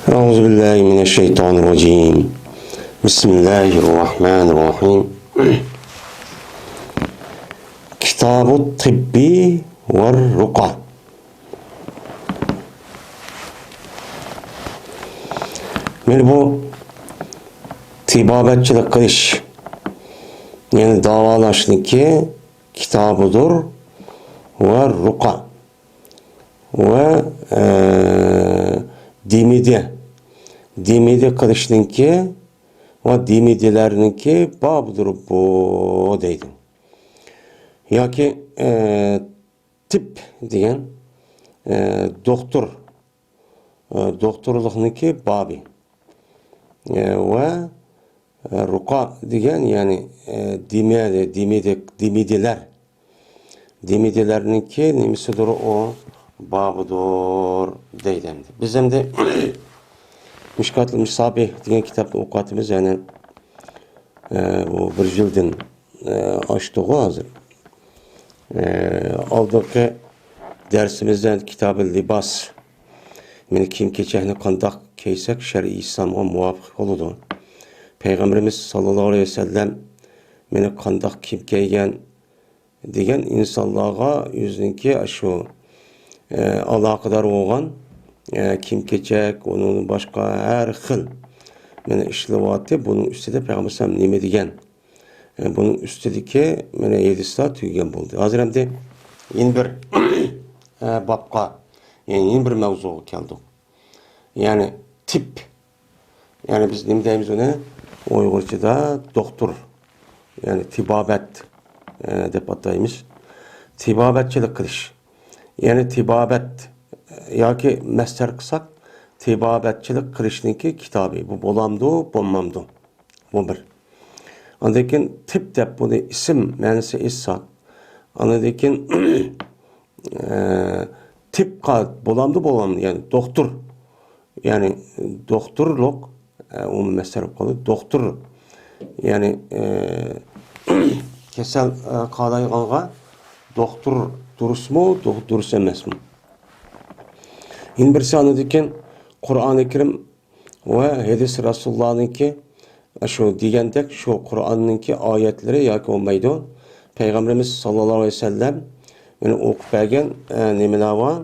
Euzubillahimineşşeytanirracim. Bismillahirrahmanirrahim. Kitab-ı Tıbbi ve Ruka. Bu tibabetçilik kılış, yani davalaştaki kitabıdır ve ruka ve dimidi kılışınki ve dimidilerinki babıdır bu deydi. Ya ki tip diyen doktorluğunki babı ve ruka diyen yani dimidilerinki nemisidir o babıdır deydi. Bizim de Mişkat-ı Misabih diyen kitapta okuyatımız yani o bir jildin açtığı hazır. Aldaki dersimizden Kitab-ı Libas, yani kim keçehini kandak keysek şer'i İslam'a muvafık oldu. Peygamberimiz sallallahu aleyhi ve sellem meni kandak kim keygen degen insanlığa yüzünki aşu alakadar olgan kim keçek, onun başka her xil meni işlevatı bunun üstüde Peygamber neme degen bunun üstüdeki meni 7 saat tüygen buldu. Hazır hem de yeni bir babka yani yeni bir mevzuğa geldik. Yani tip yani biz neme deyimiz ona Uygurca'da doktor yani tibabet dep atayımız. Tibabetçilik kılış. Yani tibabet ya ki mesler kısak tibabetçilik kılışınki kitabı. Bu bolamdı, bulmamdı. Bu bir. Andakin tip dep bunu isim manisi issa. Andakin tip bolamdı yani doktor. Yani doktorluk o mesler kalı doktor. Yani kesel kadayğanğa doktor durus mu, durus emes mi? Yine birisi anladıkken Kur'an-ı Kerim ve hadis Resulullah'ınki şu diyendek şu Kur'an'ınki ayetleri ya ki olmaydı. Peygamberimiz sallallahu aleyhi ve sellem beni okup bergen nemeler var,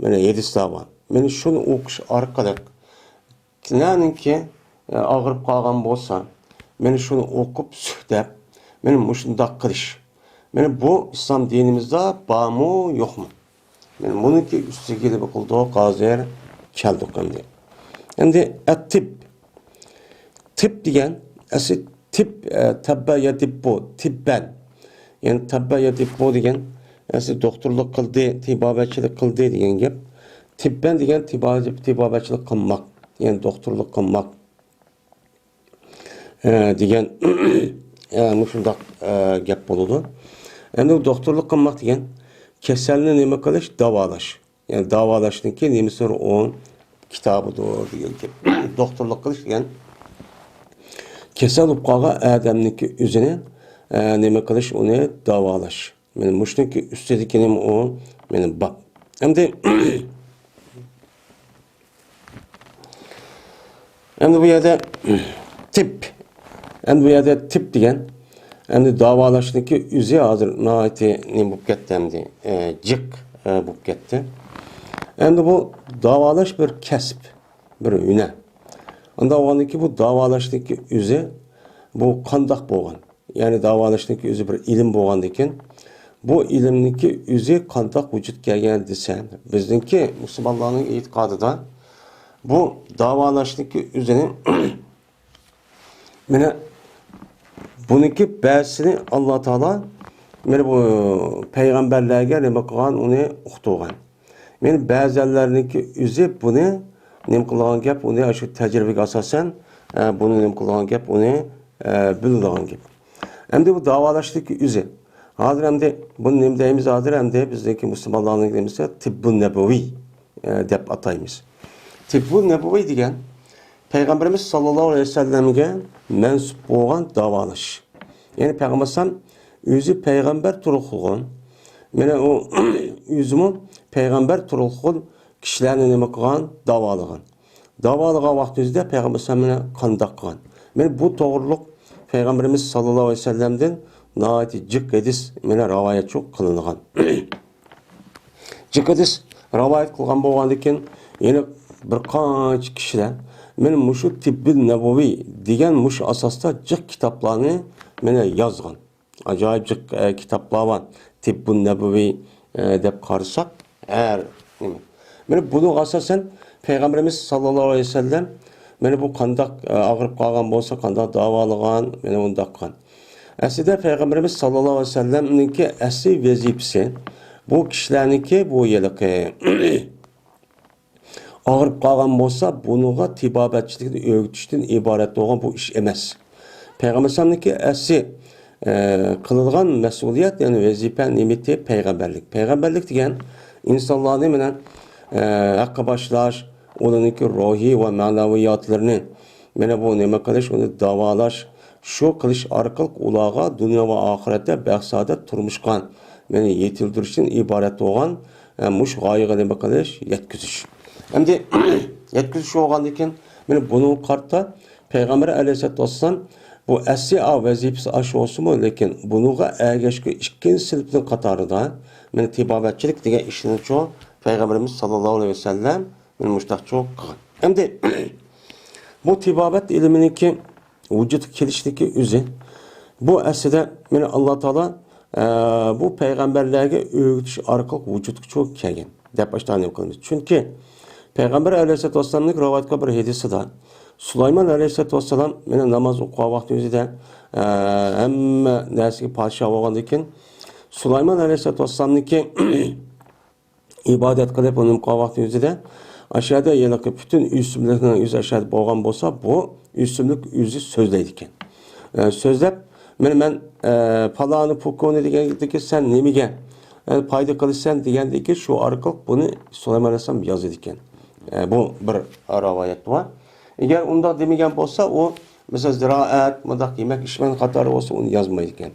beni 7 var. Beni şunu okuş arkalık. Neninki ağırıp kalgan bolsa, beni şunu okup sühdep, benim muşundak kılış. Benim bu İslam dinimizde bağ mı yok mu? Yani bununki üstü gelip okulda gaziyer keldik şimdi. Şimdi tip diyen asit tip tabba yadibbu tibben. Yani tabba yadibbu diyen asit doktorluk kıldı, tibabetçilik kıldı diyen gep. Tibben diyen tibabetçilik kılmak. Yani doktorluk kılmak. Diyen muşundak gep boludu. Hem doktorluk kılmak diyen keselini neme kılış? Davalaş. Yani davalaştınki nemesi onun kitabıdır diyen ki. Doktorluk kılış diyen kesel upkağa adamniki üzerine neme kılış onu davalaş. Yani muştunki üstedeki neme o benim bak. Hem de bu yerde tip diyen hem de davalaştaki üze hazır naati ne bu gitti hem de cık bu gitti. Hem de bu davalaş bir kesp, bir üne. Anda oğandaki bu davalaştaki üze bu kandak boğan. Yani davalaştaki üze bir ilim boğan diken bu ilimdeki üze kandak vücut gelgen desen bizdeki Müslümanların itikadıda bu davalaştaki üzenin mene bununki bäsini Allah Taala meni bu peygamberlerge neme kılgan onu uqtuğan. Meni bäzerlerinki üze bunu nem kılgan gep onu aşı tecrübege asasen bunu nem kılgan gep onu bildiğin gep. Hem de bu davalaştaki üze. Hazır hem de bunu nem deyimiz hazır hem de bizdeki Müslümanların deyimizde tibbun nebevi dep atayımız. Tibbun nebevi diyen Peygamberimiz sallallahu aleyhi ve sellem'e mensup olan davalaş. Yani Peygamber özü peygamber turukluğun. Mene o özümü peygamber turukluğun kişilerine neme kılgan davalığın. davalığa vaxtımızda Peygamber sallallahu qandaq qılgan. Men bu toğruluq Peygamberimiz sallallahu aleyhi ve sellem'den nahayet cık edis mene rivayet çok kılıngan. Cık edis rivayet kılgan bolgandan yine bir qancha kişiler men muşu tibbil nebevi degan muş asasda cık kitaplarını mene yazgan. Acayip cık kitaplar var. Tibbun nebevi dep qarasak her nima. Men bunu asasen Peygamberimiz sallallahu aleyhi ve sellem meni bu qandaq ağırıp qalgan bolsa, qandaq davalıgan, meni undaq qan. Aslida Peygamberimiz sallallahu aleyhi ve sellem'ninki asli vazifesi bu kişilerniki bu yılıqı ağırıp qalgan bolsa, bunuğa tibabetçilikni öğütüşten ibaret olan bu iş emas. Peygamber sallallahu asli qılılgan mesuliyet yani vazife nimeti peygamberlik. Peygamberlik degan insanlarni menen haqqa başlaş, onunki ruhi ve manaviyatlarını mene bu nima qilish, onu davalash, şu qilish orqali ularga dunyo va oxiratda baxtsaadat turmushqa meni yetildirishdan iborat bo'lgan mush g'oyaga nima qilish, yetkizish. Endi yetkizish bo'lgandan keyin meni buni qarta Peygamber aleyhissalatu vesselam bu asli vazifasi aş olsunmu, lekin bunuğa ergeşki ikkinchi sinfning qatorida meni tibobatchilik degan ishni cho Peygamberimiz sallallahu aleyhi ve sellem men mushtaq çok qilgan. Endi bu tibobat ilminiki vücut kelishniki o'zi bu aslida meni Alloh taolo bu peygamberlarga o'rgatish orqali vücutga çok kelgan deb başlanib qilamiz. Chunki Peygamber aleyhissalatu vesselamning rivoyatga bir hadisida Süleyman aleyhissalatu vesselam meni namoz o'qigan vaqtimizda hamma narsaga podshoh bo'lgandan keyin Süleyman aleyhissalatu vesselamniki ibadet qilib uning vaqtimizda aşağıda yılıqı bütün üstümlüklerin yüzü aşağıda boğan bolsa bu üstümlük yüzü sözleydi ekan. Sözlep men palanı pukoni degandiki sen nemiga payda qilsan degandiki şu orqali buni Süleyman aleyhissalom yozdi ekan. Bu bir rivoyat var. Eğer unda demagan bolsa o mesela ziraat, mudaq yemek işmen qatori olsa onu yazmaydi ekan.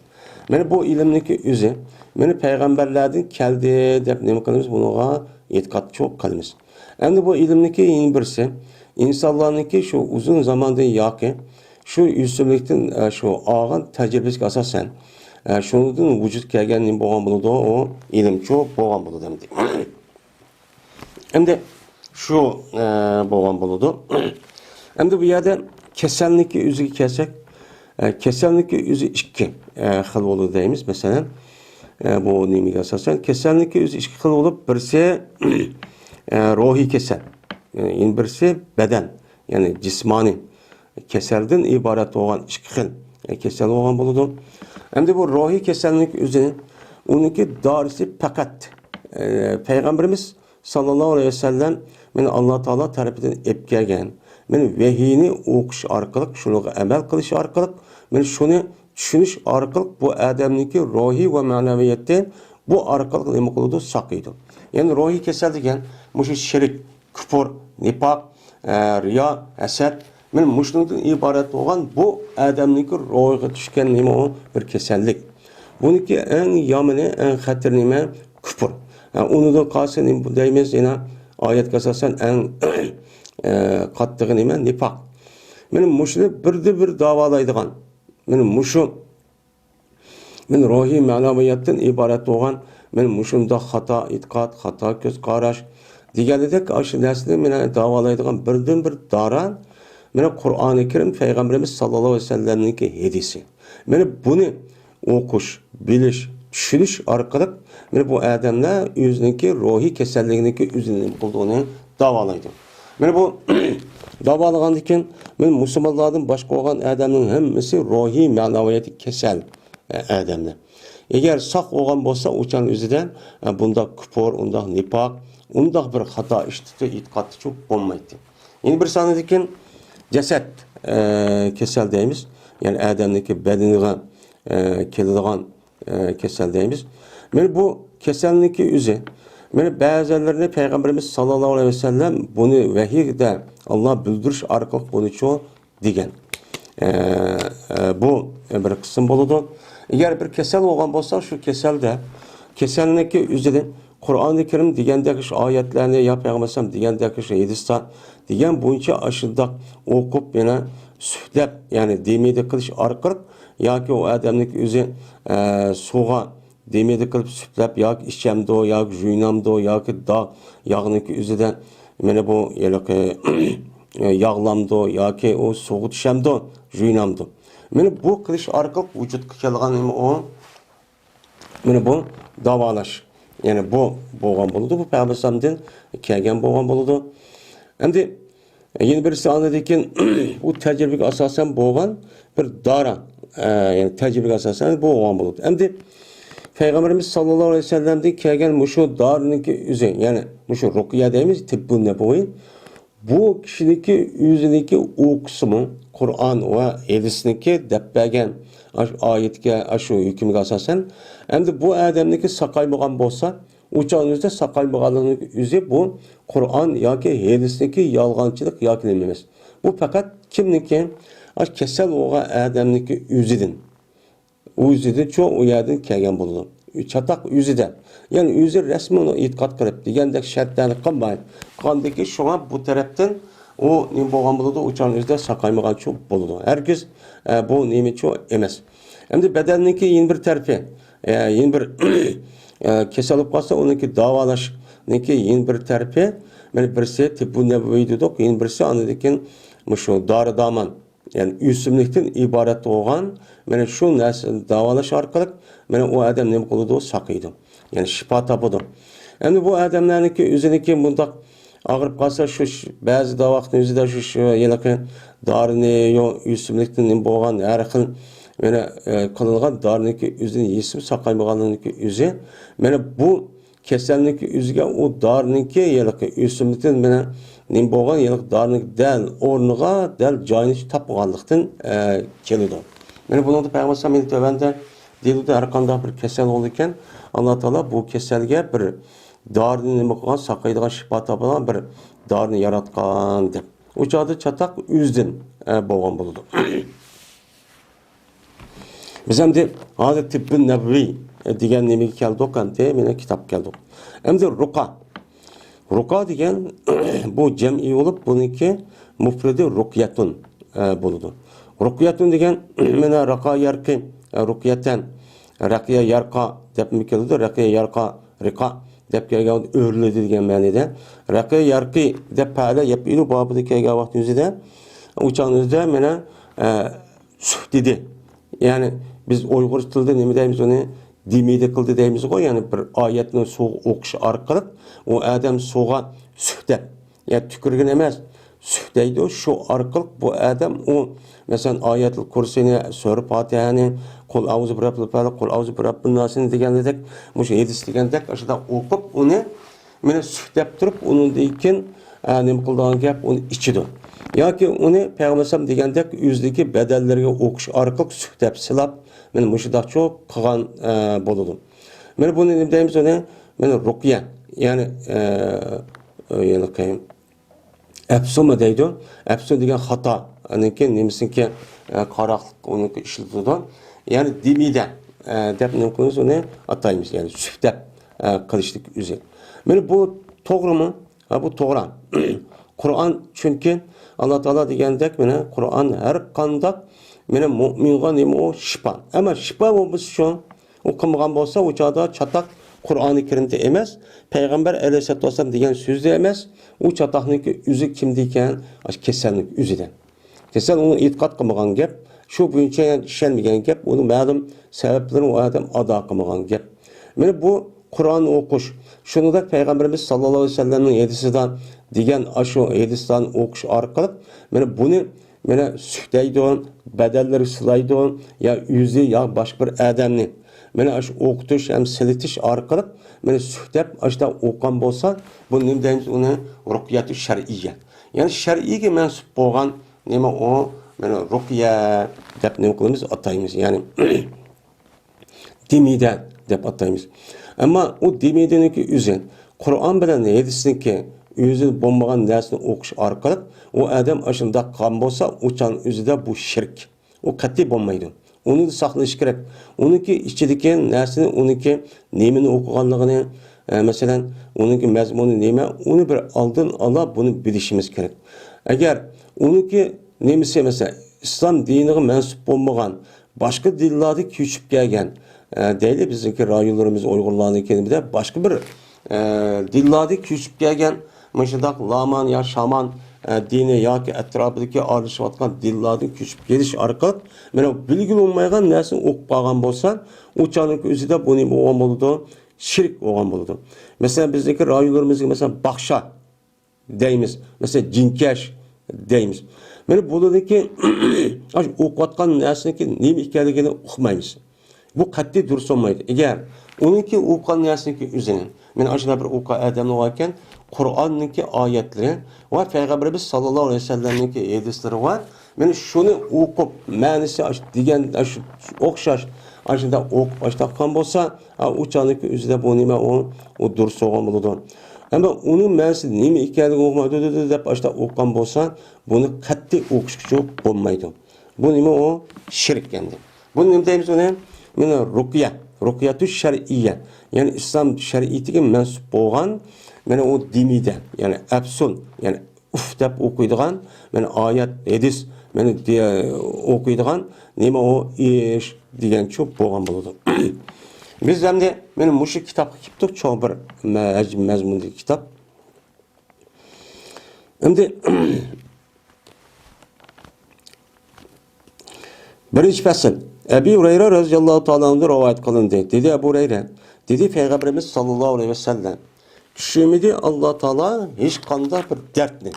Meni bu ilimniki o'zi meni peygamberlerden keldi deb nima qilamiz, bunuğa e'tiqod çok qilamiz. Endi bu ilimniki yeni birisi insanlarniki şu uzun zamandan yoki şu üstünlükten şu ağın tecrübesiga asosan şundan vücut kelgan nima bo'lgan bo'ladi, o ilim çok bo'lgan bo'ladi demdi. Endi şu bo'lgan bo'ladi. Endi bu yerda kasallikni o'ziga kelsak, kasallikni o'zi ikki xil bo'ladi deymiz. Masalan, bu nimaga asosan kasallikni o'zi ikki xil bo'lib, birisi ruhiy kasal, yani birisi beden, yani cismani kasaldan iborat bo'lgan ikki xil kasal bo'lgan bo'ladi. Endi bu ruhiy kasallik o'zining uniki dorisi faqat Peygamberimiz sallallahu aleyhi ve sellem meni Alloh taolo tarafidan olib kelgan. Men vahiyni o'qish orqali, shunga amal qilish orqali, men shuni tushunish orqali bu odamniki ruhiy va ma'naviyatdan bu orqali nima qiladi, saqlaydi. Yani ruhiy kasal degan mush shirik, kufr, nifoq, riyo, hasad, men mushundan iborat bo'lgan bu odamniki ruhiga tushgan nima o bir kasallik. Buniki eng yomoni, eng xatar nima kufr. Unudan qolsa nima deymiz, yana oyatga asosan eng qattiq nima nifoq. Mening mushuni birdi bir davolaydigan. Mening mushu men ruhiy ma'naviyatdan iborat bo'lgan, men mushunda xato e'tiqod, xato ko'z qarash deganidek shu narsani meni davolaydigan birdan bir dora meni Qur'oni Karim Peygamberimiz sallallohu alayhi vasallamning hadisi. Meni buni o'qish, bilish, tushunish orqali meni bu odamlar o'ziniki ruhiy kasalliginiki o'zining bo'lganini davolaydi. Meni bu davolagandan keyin men musulmonlardan boshqa bo'lgan odamning hammasi ruhiy ma'naviyati kasal odamlar. Eğer saq olgan bo'lsa, o'shan o'zidan bunda kufr, unda nifoq, unda bir xato ishti, e'tiqod çok bo'lmaydi. Yeni bir sanadikin jasad kasal deymiz. Yani odamniki badaniga keladigan kasal deymiz. Men bu kasalligi o'zi meni ba'zilarini Peygamberimiz sallallohu aleyhi ve sellem bunu vahiyde Allah bildirish orqali buni cho degan. Bu bir qism bo'ladi. Eğer bir kasal olgan bo'lsa, şu kaselde kasalligi o'zidan Kur'an-ı Kerim degandek şu ayetlerini ya Peygamber degandek şu hadisler degen boyunca aşırdak okup yana sühlep yani demeydi kılış arqırıp yoki o adamning o'zi suvga demeydi qilib sühlep yoki ishchamdo yoki juynamdo yoki dog' yog'niki o'zidan mana bu yağlamdo yoki o suvga tushamdo juynamdo mana bu qilish orqali vujudga kelgan o mana bu davolash yani bu bo'lgan bo'ladi bu payg'ambardan kelgan bo'lgan bo'ladi endi yeni birisi anladıyken bu tecrübeye asasen bo'lgan bir dara yani tecrübeye asasen bu bo'lgan bo'ladi endi Peygamberimiz sallallahu aleyhi ve sellem'den kelgan mushu dariniki o'zi yani mushu ruqya deymiz tibbun nabaviy bu kishiniki o'ziniki o'qisimi Qur'on va hadisniki deb bergan oyatga shu hukmga asosan endi bu odamniki saqaymagan bo'lsa uçağınızda saqaymaganligi o'zi bu Qur'on yoki hadisniki yolg'onchilik yoki nima emas. Bu faqat kimniki kasal bo'lgan odamniki o'zidan. O'zidan cho u yerdan kelgan bo'ladi. Chataq o'zida. Ya'ni o'zi rasman uni e'tiqod qilib degandek shartlarni qilmaydi. Qondagi shunga bu tarafdan o nima bo'lgan bo'ladi, uçağınızda saqaymagan cho bo'ladi. Herkes bu nima cho emas. Endi badanniki yeni bir tarafi, yeni bir kasal bo'lib qolsa, uniki davolashning yeni bir tarafi, mana birisi tibbun nabaviy dedik, yeni birisi anadikin shu dori-darmon, ya'ni o'simlikdan iborat bo'lgan, mana shu narsani davolash orqali mana u odam nima qiladi, saqaydi. Ya'ni shifo topadi. Endi bu odamlarniki o'ziniki bundaq og'rib qolsa, shu ba'zi vaqtning o'zida shu yaqin dorini yo o'simlikdan nima bo'lgan har xil mana qililgan doriniki o'zini yesib saqaymaganligi o'zi mana bu kasallik o'ziga u doriniki yaqin o'simlikdan mana nima bo'lgan yaqin dorining dal o'rniga dal joyini topganlikdan keladi. Mana buni Payg'ambar men tövbanda deydi har qanday bir kasal bo'ldi ekan Alloh taolo bu kasalga bir dorini nima qilgan saqaydigan shifo topadigan bir dorini yaratgan deb. O çağda çatak o'zidan bo'lgan bo'ladi. Biz hem de hozir tibbun nabaviy degan nimaga keldik endi meni kitob keldik. Endi ruqa degan bu jam'iy bo'lib buniki mufridi ruqyatun bo'ladi. Ruqyatun degan mana raqa yarqi ruqyatan raqiya yarqa deb keladi. Raqiya yarqa riqa deb kelgan o'rledi degan ma'noda. Raqiya yarqi deb pala yapılı babida kelgan vaqt o'zida uçağınızda mana suh dedi. Yani biz Uyghur tilida nima deymiz onu demeydi qildi deymiz qo'y, yani bir oyatni suv o'qish orqali u odam suvga suh deb, ya tükürgün emas, suh deydi, shu orqali bu odam u masalan oyatul kursini, sura Fatihani, qul auzu bi robbil falaq, qul auzu bi robbin nas degandek, mush hadis degandek ashada o'qib uni mana suh deb turib, undan keyin nima qilgan gap uni ichidi. Yoki uni Payg'ambar degandek o'zidagi badallarga o'qish orqali suh deb silab men mushudaq çok qilgan bo'ladi. Mana buni nima deymiz uni? Mana ruqya, ya'ni yana qayim. Afsuma deydi. Afsu degan xato. Aniki nimisinki qaraqlik uni ishlatadi. Ya'ni dimida deb nima qilamiz uni ataymiz, ya'ni suh deb qilishlik o'zi. Mana bu to'g'rimi? Ha bu to'g'ri. Qur'on chunki Alloh taolo degandek mana Qur'on har qanday meni mu'minga nima o shifo. Ama shifo bo'lsa shu u qilmagan bo'lsa u chaqda chataq Qur'oni Karimda emas, Payg'ambar alayhisolatu vasallam degan so'zda emas, u chataqniki o'zi kimda ekan, kasallik o'zidan. Kasal uni e'tiqod qilmagan gap, shu bo'yicha ishonmagan gap, uni ma'lum sabablarini u odam ado qilmagan gap. Mana bu Qur'on o'qish, shuningdek Payg'ambarimiz sallallohu alayhi vasallamning hadisidan degan shu hadisdan o'qish orqali mana buni mana suhdaydi, badallar silaydi ya o'zi ya boshqa bir odamni mana shu o'qitish ham silitish orqali mana suhdab ashda o'qgan bo'lsa, bu nima deymiz uni ruqyatu shar'iyya. Ya'ni shar'iyga mansub bo'lgan nima o mana ruqya deb nima qilamiz ataymiz. Ya'ni dimida deb ataymiz. Ama o dimidaniki o'zi Qur'on bilan hadisniki o'zi bo'lmagan narsani o'qish orqali o odam ashunda qilgan bo'lsa, o'chan o'zida bu shirk. O qat'iy bo'lmaydi. Uni saqlash kerak. Uniki ichidagi narsani, uniki nimani o'qiganligini, mesela onunki mazmunu nima, onu bir aldın ala bunu bilişimiz kerak. Eğer onunki nemisi mesela İslam dinine mensup olmagan, başka dillerde köçüp gelgen, değil bizimki rayonlarımız Uygurlar'ın de başka bir dillerde köçüp gelgen, mesela Laman ya Şaman dini ya ki etrafındaki arışıvatkan dillerde köçüp geliş arka, yani bilgili olmayan nesini okup bağlan bolsa, uçanın özü de bunu oğan buludu, şirk oğan buludu. Mesela bizdeki rayonlarımızda mesela Bakşa deyimiz, mesela Cinkeş deyimiz. Yani buradaki okuyatkan nesindeki neyim hikayelikini okumayız. Bu katli dursa olmaydı. Eğer onunki okuyan nesindeki üzerine, yani aşağıda bir okuyan adamı varken, Kur'an'daki ayetleri ve Peygamberimiz sallallahu aleyhi ve sellem'deki hadisleri var. Yani şunu okup, manisi diyen okşaş, aşağıda okup başlakan bolsa, uçağındaki üzerine bu nime o dursa olmalı buludu. Ama onun manisi nime hikayelik okumaydı deyip başta okuyan bolsa, bunu katli okuşu olmaydı. Bu nime o şirk kendi. Bu nime deyimiz o ne? Yani rukiyatü şer'iyye. Yani İslam şer'iyetiga mensup bolgan, yani o dinide, yani absol, yani uf deb okuydigan, yani ayet, hadis, yani okuydigan, nima o iş degan çok bolgan boludu. Biz hem de benim muşu kitap kiptik, çok bir mezmunlu kitap. Hem de birinci fasıl. Ebu Hureyre radıyallahu ta'ala anhu rivayet kılındı. Dedi Ebu Hureyre, dedi Peygamberimiz sallallahu aleyhi ve sellem, düşümüde Allah Teala hiç kanda bir dertli,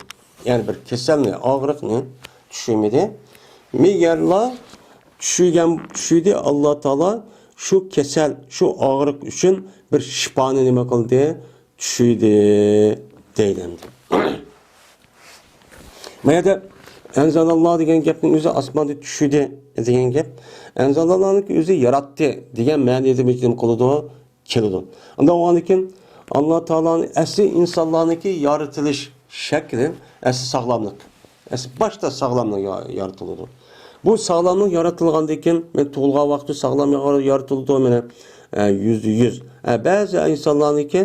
yani bir keselni, ağırlıkni düşümüde, meğerla düşüde Allah Teala şu kesel, şu ağırlık için bir şifanı nime kıldı, düşüde deylendi. Mayada Enzalallah degan gapning o'zi osmonda tushdi degan gap. Enzalallohning o'zi yaratdi degan ma'noda ma'lum qiladi, keladi. Unda o'g'anlikin Alloh taoloning asli insonlarniki yaratilish shakli asli sog'lomlik. Asli boshda sog'lomlik yaratiladi. Bu sog'lomlik yaratilgandan keyin men tug'ilgan vaqtda sog'lomlik yaratildi mana %100. Ba'zi insonlarniki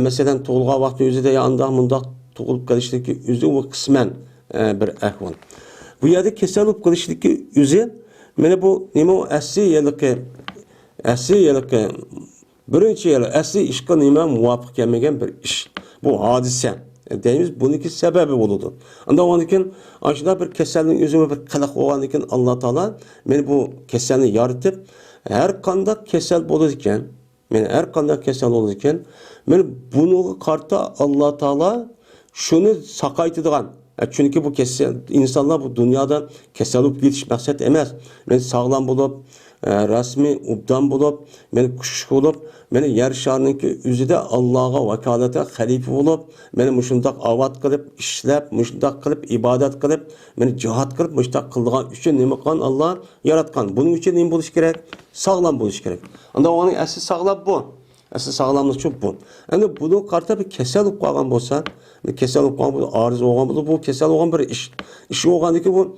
masalan tug'ilgan vaqtda o'zida yandoq mundoq tug'ilib qolishligi o'zi u qisman bir ahvol. Bu yerde kesel olup kılışlıkı üzü, mene bu nima asli yılıkı birinci yılı asli işqa nima muvafık gelmegen bir iş. Bu hadise. Deyimiz bununki sebebi oludu. Anda o andikin aşağıda bir keselin üzümü bir kılık o andikin Allah Teala meni bu keselini yaratıp her kandak kesel bolurken, meni her kandak kesel olurken, meni bunu karta Allah Teala şunu sakaytıdığan. Çünkü bu insanlar bu dünyada kesel olup gidiş maksat emez. Ben sağlam bulup, resmi ubdan bulup, ben kuş bulup, beni yer şarınınki üzüde Allah'a vakalete halife olup, beni muşundak avat kılıp, işlep, muşundak kılıp, ibadet kılıp, beni cihat kılıp, muşundak kıldığın üçün nemi kan Allah yaratkan. Bunun için nemi buluş gerek? Sağlam buluş gerek. Anda onun asli sağlam bu. Asli sağlamlık çok bu. Yani bunu karta bir kesel olup kalgan bolsa, kesel olup kalgan bu arız olgan bu kesel olgan bir iş. İşi olgan ki bu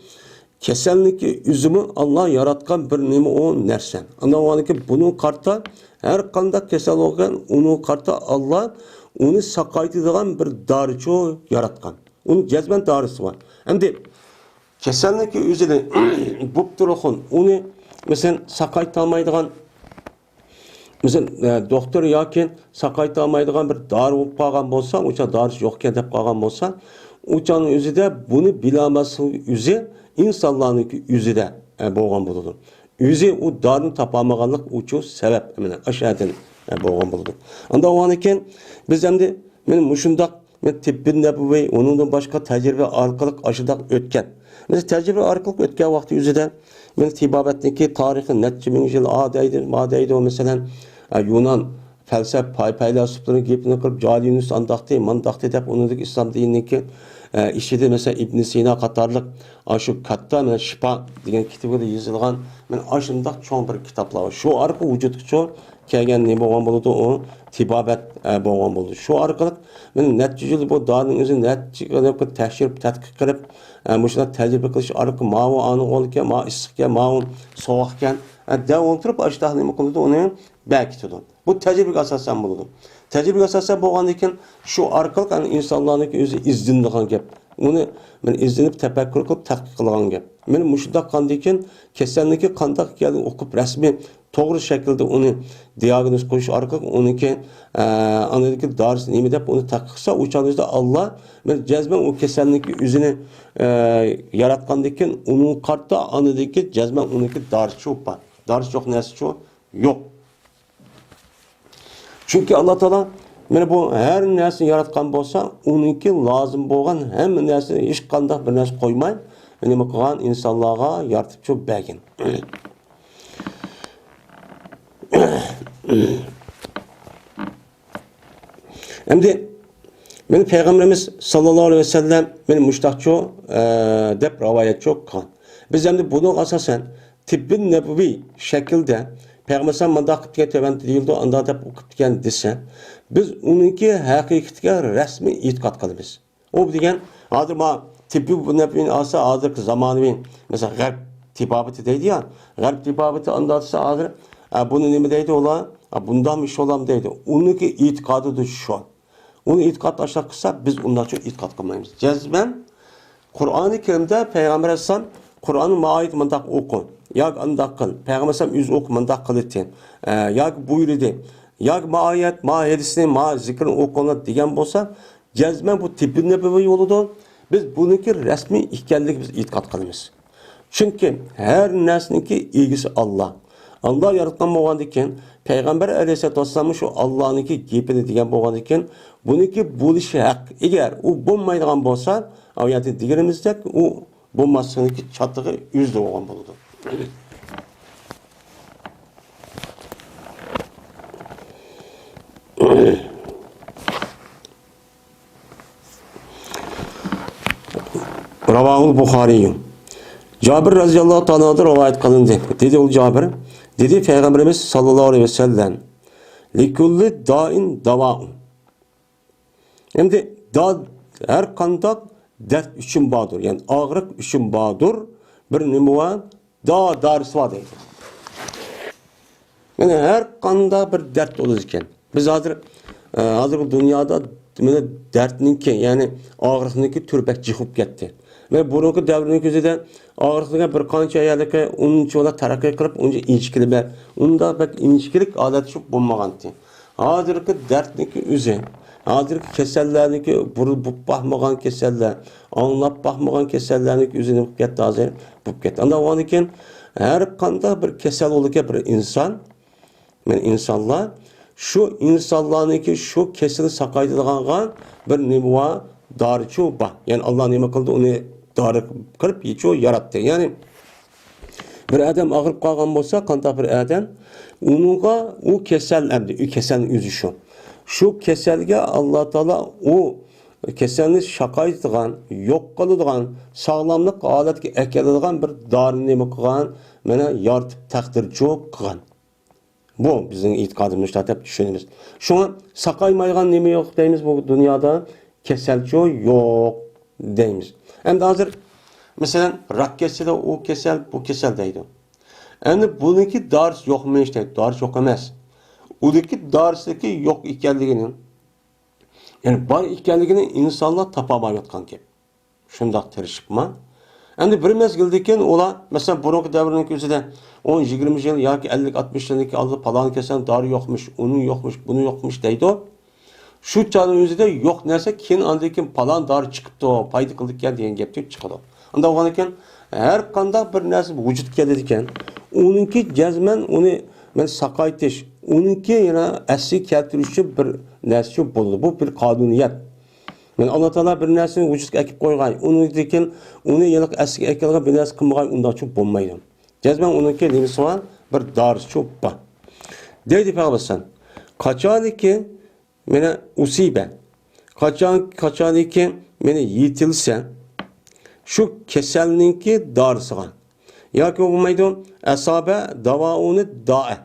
kesellik üzümü Allah yaratkan bir nemi o nersen. Anda olgan ki bunun karta her kanda kesel olgan onu karta Allah onu sakaytıdığan bir darıço yaratkan. Onun cezben darısı var. Hem de kesellik üzerine bu durukun onu mesela sakaytılmaydıgan mesela doktor yoki saqaytolmaydigan bir dori bo'lib qolgan bo'lsa, o'sha dorisi yo'q ekan deb qolgan bo'lsa, o'shaning o'zida buni bilolmaslik o'zi insonlarning o'zida bo'lgan bo'ladi. O'zi u dorini topolmaganlik uchun sabab mana ashadin bo'lgan bo'ladi. Unda o'g'an ekan biz endi men mushundoq men tibbin nabaviy uningdan boshqa tajriba orqali ashadaq o'tgan. Biz tajriba orqali o'tgan vaqt o'zida men tibobatniki tarixi necha ming yil odaydi masalan Yunan felsef paylasuflarının gepini qilib Jalinus andaqti mandaqti deb unidagi islom diniki ishida mesela İbn Sina qatorliq shu katta mana Shifa degan kitobda yozilgan men ashundaq cho'ng bir kitoblar bor. Shu orqali vujudga cho'ng kelgan nima bo'lgan bo'ladi u tibobat bo'lgan bo'ldi. Shu orqali men necha yil bu dorining o'zi necha qilib tashkil tadqiq qilib bu şuna tecrübe kılış arka mavi anı olurken, ma ısıkken, mavi soğukken, devam oturup aşağı nima kıldı onu belki tutun. Bu tecrübe asasen bulundu. Tecrübe asasen bo'lgandan şu arkalık yani insanların özü izdindiğin gap. Onu men izlenip tefekkür kılıp tahqiq qilgan gap. Men mushundaq qandakin kasallikka qandaq ekanligini o'qib rasmiy to'g'ri shaklda uni diagnoz qo'yish orqali uniki anadagi dorisi nima deb uni tahqiq qilsa, o'shaningizda Alloh men jazman u kasallikni o'zini yaratgandan keyin uning qarta anadagi jazman uniki dorisi yo'q. Dorisi yo'q narsa yo'q. Çünkü Allah Teala mana bu her narsani yaratgan bo'lsa, uniki lozim bo'lgan hamma narsani hech qanday bir narsa qo'ymay, nima qilgan insonlarga yaratib cho'p bergan. Endi meni Peygamberimiz sallallohu alayhi vasallam meni mushtaqcho deb rivoyatcho qilgan. Biz endi buni asosan tibbin nabaviy shaklda Peygamberimiz mandaq qilib ketgan deyildi, anda deb o'qib ketgan desa, biz uniki haqiqatga rasmiy e'tiqod qilamiz. O degan hozir ma tibbiy nabaviy olsa, hozirgi zamonaviy, masalan, g'arb tibobati deydi ya, g'arb tibobati andasa hozir bunu nima deydi ular? Bundan ish olam deydi. Uniki e'tiqodi shu. Uni e'tiqod aşağı qilsa, biz undan çok e'tiqod qilmaymiz. Jazman Qur'oni Karimda Payg'ambar alayhisalom Qur'onni maoid mandaq o'qi. Yoki andaq qil. Payg'ambar alayhisalom o'zi o'qi mandaq qildi. Yoki buyurdi. Yoki maoyat, hadisni, zikrini o'qiladi degan bo'lsa, jazman bu tibbiy nabaviy yo'lida biz buniki rasmiy ekanligiga biz e'tiqod qilamiz. Chunki har narsaniki egisi Alloh. Allah yaratgan bo'lgandan keyin Payg'ambar alayhissalom shu Allohniki gapini degan bo'lgandan keyin buniki bo'lishi haq. Agar u bo'lmaydigan bo'lsa, oyatda deganimizdek u bo'lmasligining chatig'i yuzda bo'lgan bo'ladi. Ravahul Buxoriy. Cabir radıyallahu ta'ala rivayet kılındı. Dedi ol Cabir. Dedi Peygamberimiz sallallahu aleyhi ve sellem. Likulli da'in dava'un. Hem de her kandak dert üçün bağdır. Yani ağrık üçün bağdır. Bir nümuva darısı var deydi. Yani her kanda bir dert olurken. Biz hazır bu dünyada dertninki yani ağrıkninki türbek çıkıp gitti. Ve burunki devrinin gözüde ağırlıkla bir kança yerlike onun çoğula terakki kılıp onca inçkili onda pek inçkilik adet çok bulmagandı. Hazırki dertniki üze, hazırki kesellerniki burup bakmagan keseller, anlap bakmagan kesellerniki üzeni bup gitti hazır bup gitti. Anda o anıken her kanda bir kesel olurken bir insan, yani insanlar şu insanlarınki şu keseli sakaydıdığan bir nimuva darıçı bah. Yani Allah nime kıldı onu darı kırıp iço yarattı. Yani bir adam ağırıp kalgan olsa kanta bir adam onunla o kesel emdi. O keselin yüzü şu. Şu keselge Allah Teala o keselini şakaydıgan, yok kalıdığan, sağlamlık aletki ekelediğen bir darı nime kılgan, bana yaratıp takdirci kılgan. Bu bizim itikadımızda hep düşünürüz. Şu an sakaymaygan nime yok deyimiz bu dünyada. Keselçi yok deyimiz. Hem de hazır mesela rak keseli o kesel bu kesel deydi. Yani bununki dars yok mu işte? Dars yok emez. Oradaki darstaki yok ikenliğinin yani var ikenliğini insanlar tapamayotkan ki. Şundak terişikma. Yani bir mezgildeyken ola mesela burunki devrinin gözüde 10-20 yıl ya ki 50-60 yılındaki alıp falan kesen dar yokmuş, onun yokmuş, bunu yokmuş deydi o. Şu çağın özüde yok nerse keyin andaki falan dar çıkıptı o paydı kıldık ya diyen gepti çıkıdı. Anda oğanıken her kanda bir narsa vücut gelirken onunki cezmen onu men sakaytiş onunki yana asli keltirişi bir narsa buldu. Bu bir kanuniyet. Men Allah Teala bir narsani vücutga ekip qo'ygan. Uningdeki onu yiliq asli ekilgan bir narsa qilmagan unda çok bo'lmaydi. Cezmen onunki nimasi var bir darisi çok bor. Deydi Peygamber qachoniki meni usibe qachoniki meni yetilsa shu kasalninki dorisiga yoki bo'lmaydi asoba davouni da'a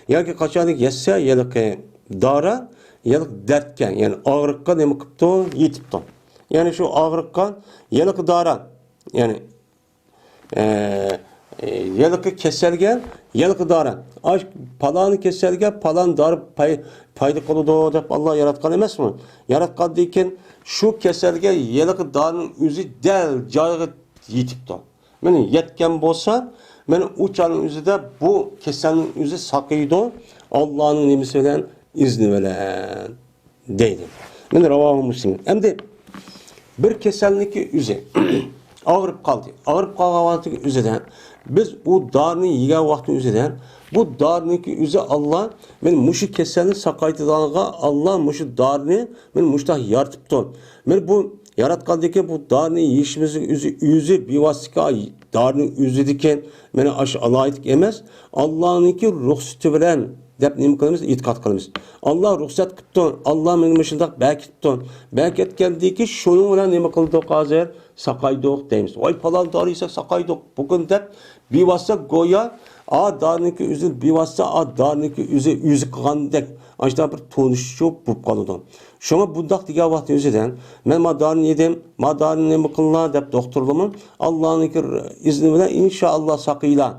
yoki qachoniki yassa yiliqi dora yiliq dardga yani og'riqqa nima qilibdi yetibdi. Yani şu og'riqqa yiliq dora Yani yılıkı keselge yılıkı darı. Aş palanı keselge palan darı paydı kolu dep Allah yaratkan emas mı? Yaratkan deyken şu keselge yılıkı darının üzü del cağı yitipti. Meni yetken bolsa meni uçanın üzü de bu keselin üzü sakıydı. Allah'ın nimesi bilen izni bilen deydi. Meni Ravahu Müslim. Hem de bir keselniki üzü ağırıp kaldı. Ağırıp kalgan vakti üzeden biz bu darını yiyen vakti üzeden bu darınki üzü Allah men muşu keselini sakaytıdağına Allah muşu darını men muşta yartıptı. Men bu yaratkandaki bu darını yiyişimizin üzü bir vasika darını üzü diken meni aş alaydık emez. Allah'ınki ruhsatı bilen dep nima qilamiz? E'tiqod qilamiz. Allah ruxsat qilibdi. Allah meni mushundaq berkitdi. Berkitgandiki shuning bilan nima qildik hozir? Saqaydiq deymiz. Voy falon dori esa saqaydiq. Bugun deb bevosita go'yo a darniki o'zi bevosita a darniki o'zi qilgandek ashta bir to'nishuv bo'lib qoladi. Shunga bundaq degan vaqt o'zidan men madarni yedim, madarni nima qillar deb doktorlarmi Allohning izni bilan inshaalloh saqiylar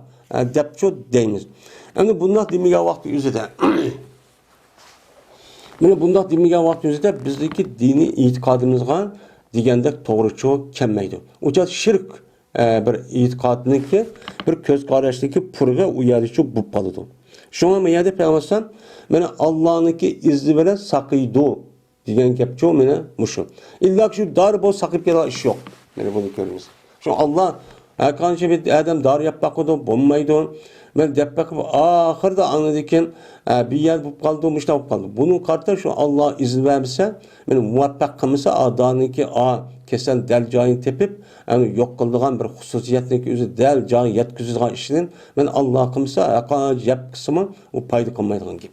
deb shu deymiz. Endi bundaq demagan vaqt o'zida mana bundaq demagan vaqt o'zida bizdagi diniy e'tiqodimizga degandek to'g'richa kelmaydi. O'sha shirk bir e'tiqodniki bir ko'z qarashdagi purga uyalishi bo'lib qoladi. Shunga men yerda payg'ambar mana Allohniki izni bilan saqiydi degan gapcha mana mushu. Illa shu dar bo'l saqib kelgan ish yo'q. Mana buni ko'ramiz. Shu Alloh qancha bir odam dar yapaqdi bo'lmaydi. Ben dep bakıp ahırda anladıkken bir yer bu kaldı, müştah bu kaldı. Bunun kartı şu Allah izin vermişse, benim muvaffak kılmışsa adanınki kesen del cayını tepip, yani yok kıldığın bir hususiyetindeki üzü del cayını yetkizildiğin işinin, ben Allah kılmışsa yap kısmı o paydı kılmaydığın gibi.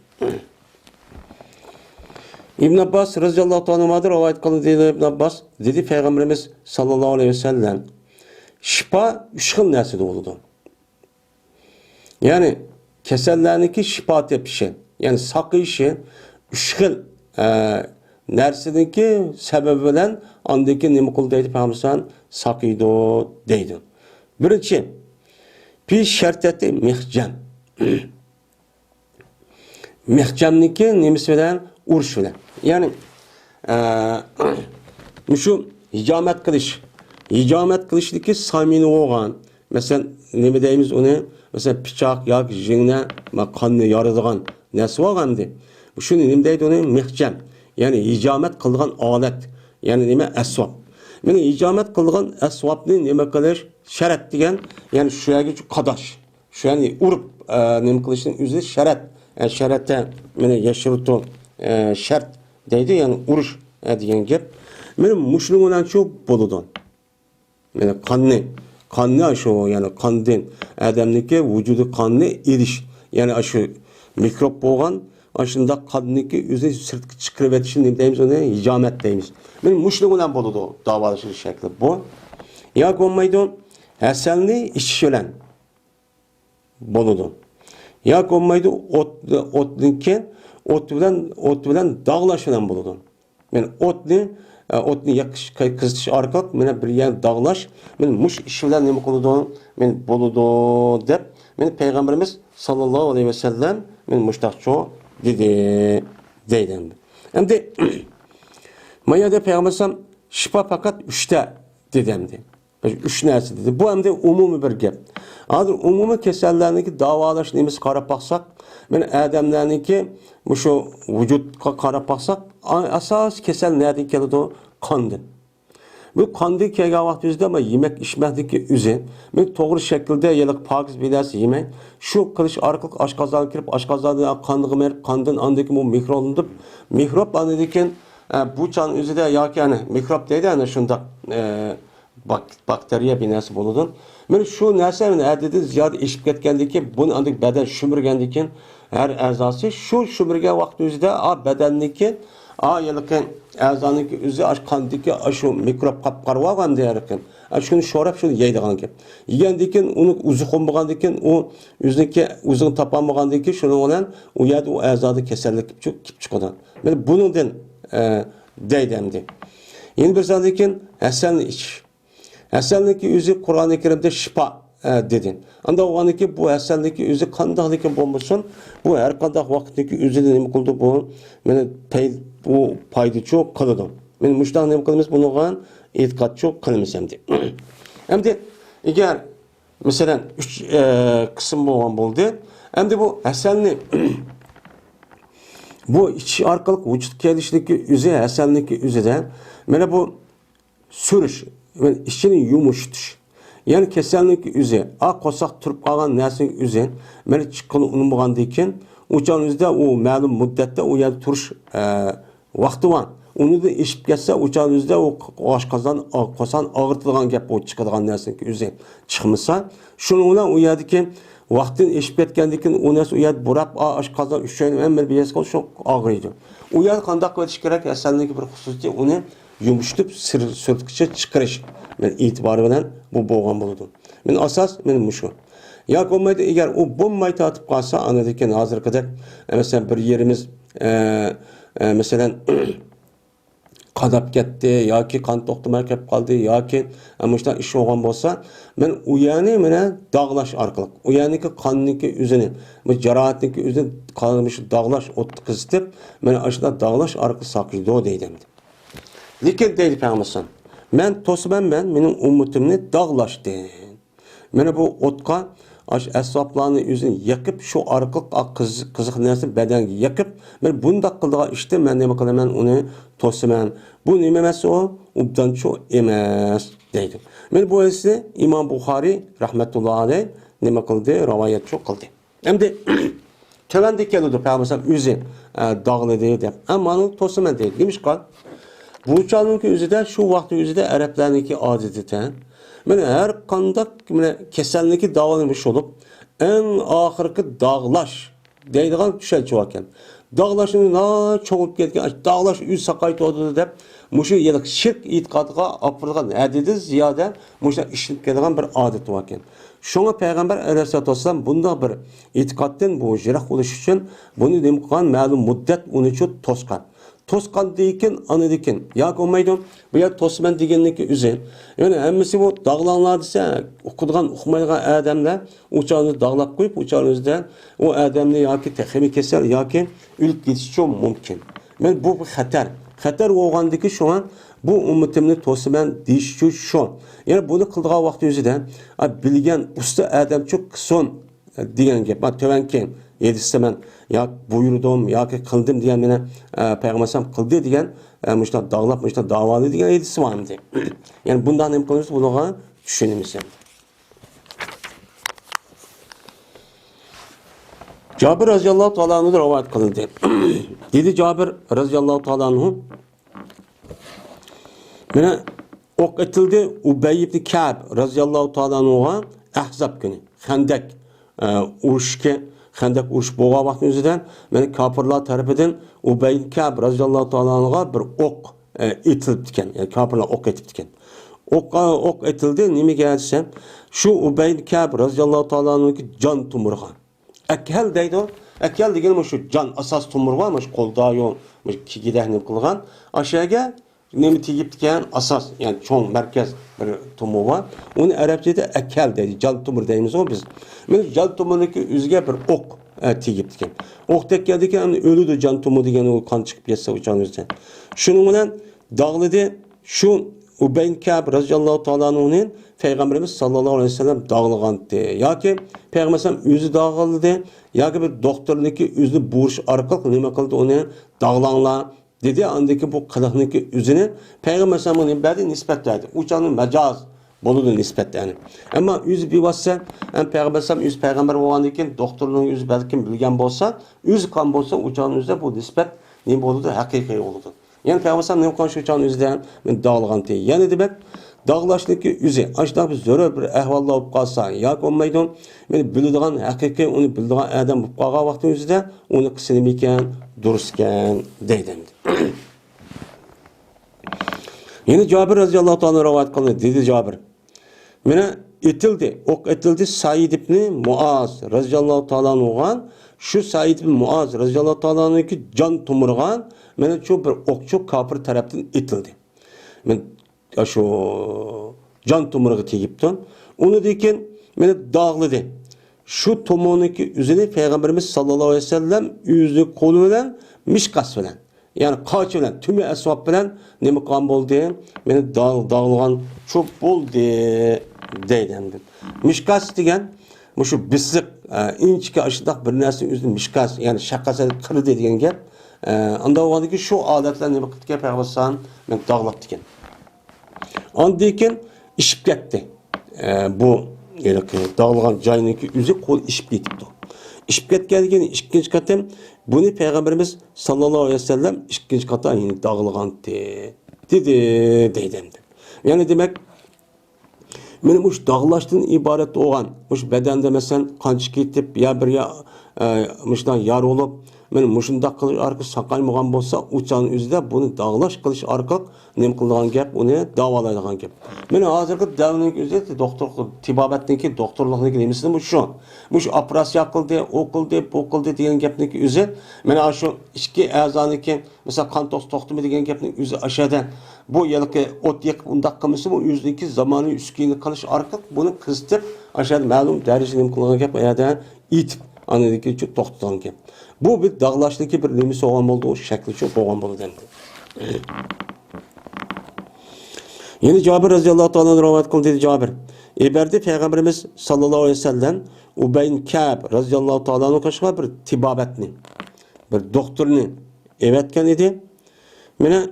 İbn Abbas radıyallahu anh'a'dır rivayet kıldı dedi İbn Abbas, dedi Peygamberimiz sallallahu aleyhi ve sellem, şifa üç xil nersede oldu. Yani kesellerdeki şifa tepişi, yani sakıyışı, üç xil nersedeki sebebi bilen andaki nima qildi deydi Peygamber sakıydı deydi. Birinci, bir şerteti mihcem. Mihcemniki nimesi bilen uruş bilen. Yani şu hicamet kılış. Hicamet kılışdaki samimi olan, mesela ne deyimiz onu? Mesela piçak, yak, jingne, kanını yarıdığan nesi var hamdi? Şunu nima deydi onu? Mihcem. Yani hicamet kılgan alet. Yani nima esvab. Meni hicamet kılgan esvabni nima qilish şarat degan, yani şu yerga şu qadash. Şu yani urup nima qilishning o'zi şarat. Yani şaratda meni yashirtu şart deydi, yani urush degan gap. Meni mushning bilan shu bo'ladi. Meni kanını şu yani kandın adamniki vücudu kanını eriş. Yani şu mikrop boğan aşında kanınki üzeri sırtkı çıkırıp etişin deyimiz ona hicamet deyimiz. Benim muşluğum olan boludu o davalaşır şekli bu. Ya konmaydı hasenli işçilen boludu. Ya konmaydı ot bilen dağlaşılan boludu. Yani otni yakış kızış arkak mene bir yer dağlaş men muş işler nima qiladi men boludu deb men Peygamberimiz sallallahu aleyhi ve sellem men muştaqço dedi deydi. Endi mayada Peygamberim şifa fakat 3'te dedimdi. 3 narsa dedi. Bu hem de umumi bir gap. Hozir umumi kasallarniki davolash nemasi qarab baqsak, men odamlarniki şu vücutga qarab baqsak, asas kasal nereden keladi? Qondan. Bu qondan kelgan vaqtingizda men yemek içmekdeki üze, men to'g'ri shaklda yiliq pokiz bilasi yemek, shu qilish orqali oshqozonga kirib, oshqozonda qonga merib, qondan andiki bu mikrob mikrob anediken bu chan o'zida yoki yani mikrob deydi ana shunda bakteriya binasi bo'ladi. Men shu narsani adidi ziyod eshib ketgandiki, buni andik badan shumirgandikin har a'zosi shu shumirgan vaqt o'zida badanniki yiliqin a'zoniki o'zi qandiki shu mikrob qap qarib olgan deyarkan. Shuni sho'rab shuni yeydigan gap. Yegandikin uni o'zi qo'ymagandikin u o'zini topolmagandikin shuni bilan u yerda u a'zoda kasallik kelib chiqadi. Men buningdan deydimdi. Endi bir sondikin hasan ish Hasan'daki özü Kur'an-ı Kerim'de şifa dedin. Anda oğaniki bu Hasan'daki özü kandahlıyken bulmuşsun. Bu her kandak vakitteki özü nemi kıldı bu. Bu paydı çok kılıdım. Men muştan nemi kılımız bunu etikat çok kılımız hem de. Hem de eğer mesela 3 kısım boğan buldu. Hem de bu Hasan'ı bu iç arkalık vücut gelişindeki üze, Hasan'daki üzede mana bu sürüş, işini yumuştuş. Yani kesinlikle üze, qosak turib qolgan narsaning üze, mana chiqqani unmagandan keyin o'shan o'zida u ma'lum muddatda u yerda turish vaqti bor. Uni da eshib ketsa, o'shan o'zida u oshqozon, qo'san og'irtilgan gap bo'lib chiqadigan narsaning o'zi chiqmasa, shuning bilan u yerdagi vaqtini eshib ketgandan keyin u narsa u yerda burab, oshqozon uchun ham bir biyas qilib shu og'riydi. U yer qanday qilish kerak? Asalniki bir xususiyati uni yumuştup sürtükçe çıkarış. Men itibarı bilen bu boğan buludu. Men asas benim şu. Ya olmaydı eğer o bombayı atıp kalsa anladaki hazır kadar mesela bir yerimiz mesela kadap gitti ya ki kan toxtumay kep kaldı ya ki ama işte iş olgan bolsa men uyanı mene dağlaş arkalık. Uyanıki kanniki üzeni, bu cerahatniki üzeni kalmış dağlaş ot kızıtıp men aşıda dağlaş arka sakıydı o deydim. Lekin deydi Peygamber. Men to'siman mening ummatimni dog'lashdi. Mana bu o'tqa ashablarni o'zini yakib shu orqali qiziq narsa badanga yakib men bundaq qildigan ishda men nima qilaman uni to'siman. Bu nima emas o? Ubdancho emas deydi. Men bu esa Imom Buxoriy rahmatullohi alayh nima qildi? Rivoyat qildi. Endi tövende keldi Peygamber o'zi dog'ladi deb. Ammo to'siman deydi. Demişqa bu uçağınki özüde şu vakti özüde Araplarınki adetiten yani her kandak kesenliki davranmış olup en ahırki dağlaş deydiğen düşen çoğakken dağlaşını na çoğup ketken dağlaş üz sakayt oldu dep muşu yelik şirk itikadıga apırılgan adeti ziyade muşu işinip ketken bir adet varken şuna Peygamber Aleyhisselatü Vesselam bunda bir itikatten bu jirak oluş için bunu demişken malum muddet onu çok toskan toskan deyken anı deyken ya olmaydı bu yer tosman degenlik üzen yani hemmesi bu dağlanlar dese okuduğun okumayacak adamlar uçağını dağlap koyup uçağınızda o adamını ya ki tehimi keser ya ki ülk geçiş çok mümkün. Ben bu xatar olgandaki şu an bu ummetimni tosman deyiş şu yani bunu kıldığı vakti özüden bilgen usta adam çok son degan gap ben tövenken yedistemem ya buyurdum ya ki kıldım diyen bana Peygamber kıldı diyen işte dağlap işte davalı diyen yedisi var mı diye. Yani bundan hem konuştuk buna düşünümüz. Cabir radıyallahu ta'ala anh'ı rivayet kılındı. Dedi Cabir radıyallahu ta'ala anh'ı bana ok etildi Ubey ibn Ka'b radıyallahu ta'ala anh'a Ahzab günü Hendek uruşki Hendek uruş boğa vakti yüzünden beni kafirler tarafından Ubey ibn Ka'b radıyallahu ta'ala anh'a bir ok etilip diken yani kafirler ok etip diken ok etildi nimi gelse şu Ubey ibn Ka'b radıyallahu ta'ala anh'ki can tumurga Ekel deydi o. Ekel degen şu can asas tumurga mı kolda yok mı gidehni kılgan aşağıya nemi tiyip diken asas yani çoğun merkez bir tumur var. Onu Arapçada ekel dedi. Can tumur deyimiz o biz. Men can tumurundaki üzge bir ok tiyip diken. Ok tek geldikken ölüdü can tumur degen o kan çıkıp yetse uçan üzden. Şunun bilen dağlıdı şu Ubey Ka'b radıyallahu ta'ala anh'ın Peygamberimiz sallallahu aleyhi ve sellem dağılgandı. Ya ki Peygamber özü dağıldı ya ki bir doktorniki özü buruş arkalık nime kıldı onu dağlanla dedi andaki bu kılıkniki özünü Peygamber sallallahu aleyhi nispetledi. Uçanın mecaz boludu nispet yani. Ama özü bir vassa Peygamber sallallahu öz peygamber olgandan doktorun özü belki bilgen bolsa öz kan bolsa uçanın özü bu nispet ne boludu hakiki oldu. Yani Peygamber ne konuşu uçanın özüden men dağılgan diye. Yani demek dağlaşlıkı üzü aşağı bir zor bir ahvalda olup kalsa ya olmaydı men bildiğin hakiki onu bildiğin adam bu qalgan vaqtın özüde onu kısınımken durusken deydim. Yine Cabir radıyallahu ta'ala rivayet kıldı dedi Cabir. Mene etildi ok etildi Said ibn Muaz radıyallahu ta'ala anhu'dan şu Said ibn Muaz radıyallahu ta'ala anhu'ki can tumurgan mene çok bir okçu kafir tarafından etildi. Men şu can tumurga tegipti. Onu dekin meni dağladı. Şu tomoniki üzeri Peygamberimiz sallallahu aleyhi ve sellem yüzü kolu bilen mişkas bilen. Yani kaç bilen, tümü esvab bilen ne mukam oldu? Meni dağılgan çok oldu deydi. Mişkas degen şu bislik inçki aşıdak bir nersin yüzü mişkas yani şakası kırdı degen gap. Anda o ki şu adetler ne vakit gap yapsan men dağlap degen. Andikin işip gitti. Bu dağılgan cayınınki yüzü kol işip gitipti. İşip ketkenligini ikkinchi qatam buni Peygamberimiz sallallohu alayhi vasallam ikkinchi qatam yine dağılgan dedi deydi. Yani demek benim uç dağlaştığın ibaret olan, uç bedende mesela kançı gitip ya bir ya muşdan yar olup, benim muşunda kılış arka sakalmagan bolsa uçağın üzerinde bunu dağlaş kılış arka nem kılgan gap, onu davalaydigan gap. Men hazırki davning üzerinde doktor tibabetniki doktorluqniki nemesini bu şu. Bu operasiya qildi, o qildi degan gapniki o'zi mana shu ikki a'zoniki mesela qon to'xtami degan gapning o'zi aşağıda bu yılki ot yak undaq qilmasa bu yüzdeki zamanı üskini qilish orqali buni qistib aşağıda ma'lum darajada nem qilgan gap ayada itib anadaki çok to'xtatan gap. Bu bir dağlaşdaki bir nemesi olan oldu, o şekli çok olan oldu dendi. Yine Cabir radıyallahu ta'ala rivayet kıldı dedi Cabir. Eberdi Peygamberimiz sallallahu aleyhi ve sellem Ubeyn Ka'b radıyallahu ta'ala'nın kaşığa bir tibabetni, bir doktorunu evetken idi. Mene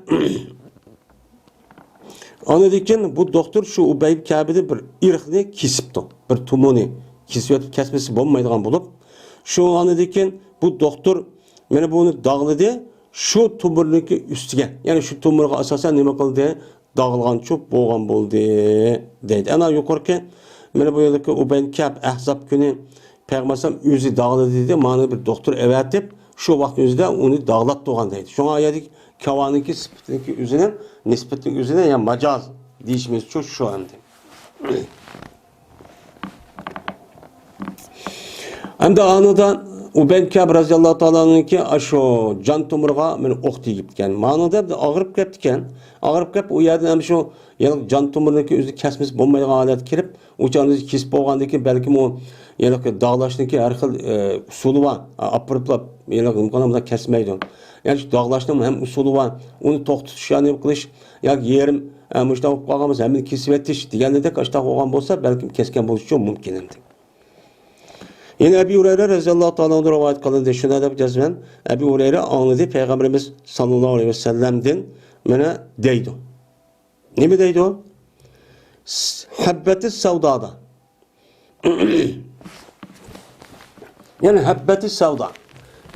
anadikken bu doktor şu Ubeyn Ka'b'de bir irqni kesipti, bir tumoni kesmesi olmaydigan bulup şu anadikken bu doktor mene bunu dağladı şu tumurniki üstüge yani şu tumurga asasen nima qildi dağılgan çok boğan oldu deydi. Ana yukarıki mene bu yılki Ubeyn Ka'b Ahzab günü Peygambersem yüzü dağladı dedi. Mani bir doktor evetip şu vakit yüzde onu dağlat doğan deydi. Şu an yedik kavaniki sıfatındaki yüzüne nispetlik yüzüne yani macaz değişmesi çok şu anda. Hem de anıdan Ubeyn Ka'b radıyallahu ta'ala'nın ki aşo can tomurga men ok tegipken manada ağırıp ketken ağırıp kep o yerden hem şu yani can tomurundaki özü kesmesi bo'lmaydigan holat kirib o'chani kesib bo'lgandan balkim o yani dağlaşdaki har xil usuli bor apirplab yani imkoniyatla kesmaydi yani şu dağlaşning hem usuli bor uni to'xtatish yani qilish yoki yerim mushta bo'lib qolganmiz hamini kesib etish degandek ashta bo'lgan bo'lsa balkim kesgan bo'lishi mumkin endi. Yine Ebu Hureyre radıyallahu ta'ala'nın rivayet kılındı. Şuna da cezmen Ebu Hureyre anladı Peygamberimiz sallallahu aleyhi ve sellem'den mene deydi. Ne mi deydi o? Habbeti sevdada. Yani habbeti sevda.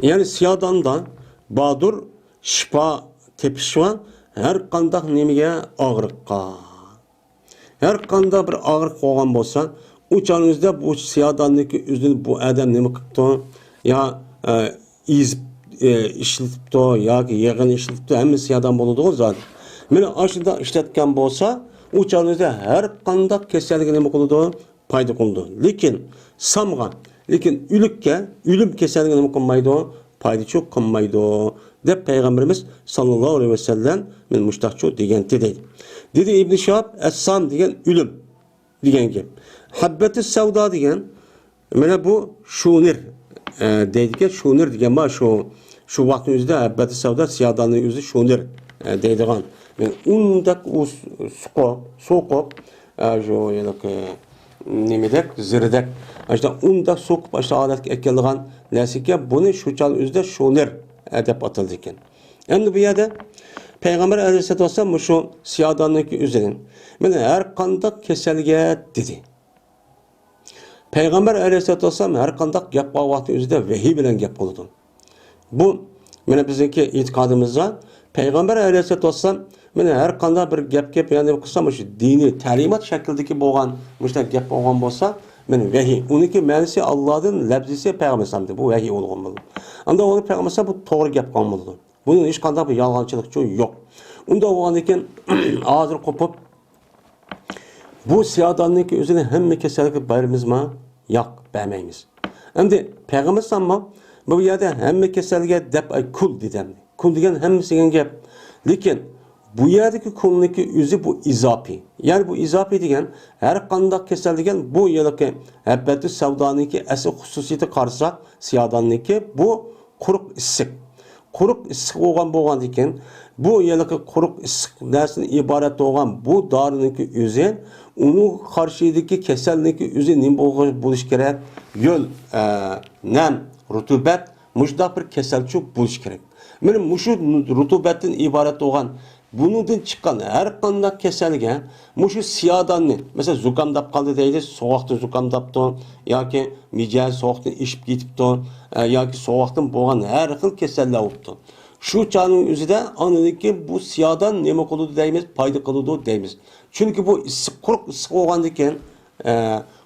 Yani siyadan da badur şifa tepişva her kandak nemige ağırıkka. Her kanda bir ağırık olgan bolsa uçağınızda bu siyadanlık yüzünü bu adam ne mi kıptı ya işletipti ya ki yağın işletipti hem siyadan buludu o zaten. Mene aşıda işletken bolsa uçağınızda her kandak keserliğine mi kıldı payda kıldı. Lekin ölüm keserliğine mi kılmaydı payda çok kılmaydı. De Peygamberimiz sallallahu aleyhi ve sellem men müştahçu degen dedi. Dedi İbn Şahab es-sam degen ölüm degen gibi. Habbeti sevda degen mene bu şunir deydiken şunir degen ma şu vaktimizde habbeti sevda siyadanın yüzü şunir deydigan. Men undak sokup şu yelek nemedek zirdek işte undak sokup işte adet ekkeldigan nesike bunu şu çal yüzde şunir dep atıldı ekan. Endi bu yerda Peygamber aleyhissalatu vesselam şu siyadanlık üzerine mene her kandak keselge dedi. Peygamber aleyhissalatu vesselam her kandak gap vakti üzerinde vahiy bilen gap oldu. Bu mene bizdeki itikadımızda Peygamber aleyhissalatu vesselam mene her kandak bir gap yani kısa şu dini talimat şekildeki boğan müşte gap boğan bolsa mene vahiy. Uniki manisi Allah'ın lafzisi Peygamber sallallahu bu vahiy olgan boldu. Anda onu Peygamber bu to'g'ri gap qolmadi. Bunun hiç qanday bir yolg'onchilik yok. Unda bo'lgan ekan hozir qo'pib bu siyadanlık özüne hem keserlik bayramımızma yok bermeymiz. Endi Peygamber sallallahu bu yerde hem keserliğe dep ay kul dedim. Kul degen hem sigen gap. Lekin bu yerdeki konudaki üzü bu izafi. Yani bu izafi degen her qandaq kesel degen bu yerdeki həbbətli savdaniki əsl xususiyeti qarsak siyadaniki bu quruq issiq. Quruq issiq olgan deken bu yerdeki quruq issiq narsadan ibaret olan bu darıniki üzü onun karşıdaki keselliki üzü ne buluş gerek? Yol, nem, rutubet, muşda bir keselçi buluş gerek. Benim muşu rutubetten ibaret olan bunun çıkan her kandak keselge muşu siyadanlı. Mesela zukamdap kaldı deydi, soğukta zukamdaptı, ya ki micel soğukta işip gitipti, ya ki soğuktan boğan her xil keselle oldu. Şu çağın üzerinde anladık ki bu siyadan neme koludu deyimiz, payda koludu deyimiz. Çünkü bu kuruq ısık olgandayken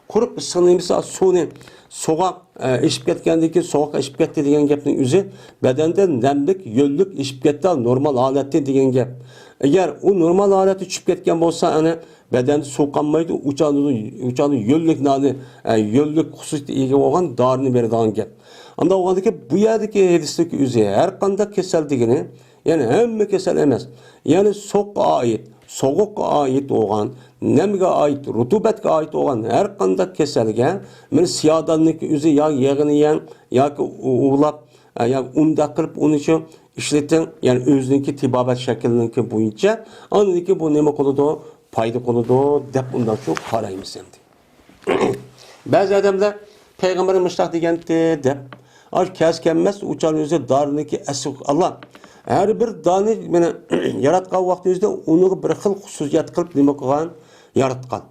quruq ısınımızda suni soğuk işip ketgandiki soğuk işip ketdi degan gapning o'zi bedende nemlik, yo'llik işip ketdi normal holatda degan gap. Eğer o normal holatda tushib ketgan bo'lsa, ana bedende so'qolmaydi, uçanın yo'llik nani, yo'llik xususiyatiga ega bo'lgan dorini beradigan gap. Anda olgandaki bu yerdeki hadisdeki o'zi har qanday kasal degani, yani hamma kasal emas. Yani soğukqa ait, soğukqa ait olgan, nemge ait, rutubatga ait olan her qanday kasalga meni siyadanlik o'zi ya yağını yiyen, ya ki uğlap, ya unda qilib uni uchun ishlating, yani o'ziniki tibobat shakliniki bo'yicha, aniki bu nima qiladi, foyda qiladi deb undan shu qaraymiz endi. Ba'zi odamlar payg'ambar mushtaq degandi deb Aş keskenmez uçan özü darıniki esuk Allah. Her bir dani meni yaratgan vaqtimizda onu bir xil xususiyat qilib nima qilgan yaratgan.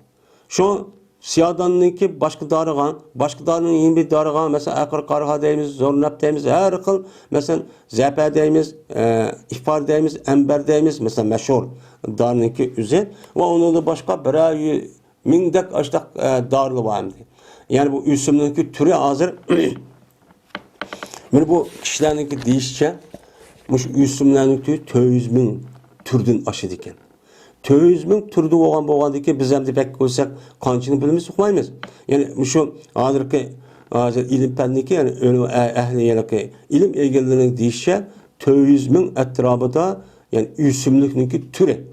Şu siyadanninki başka darıgan yeni bir darıgan mesela akır qarg'a deymiz, zornap deymiz, her xil mesela zəpə deymiz, ifar deymiz, ember deymiz mesela meşhur darıniki özü ve onun da başka bir mingdek açtaq darlı var. Yani bu üsümninki türü hazır Meni bu kişilerdeki deyişçe, bu üsümlerdeki 200 bin türden aşıdı iken. 200 bin türde olgan biz hem de pek koysak kançını bilimiz uqmaymiz. Yani şu hazırki ilim penniki yani ehli yani ilim egellerinin deyişçe 200 bin etrafında yani üsümlükniki türü.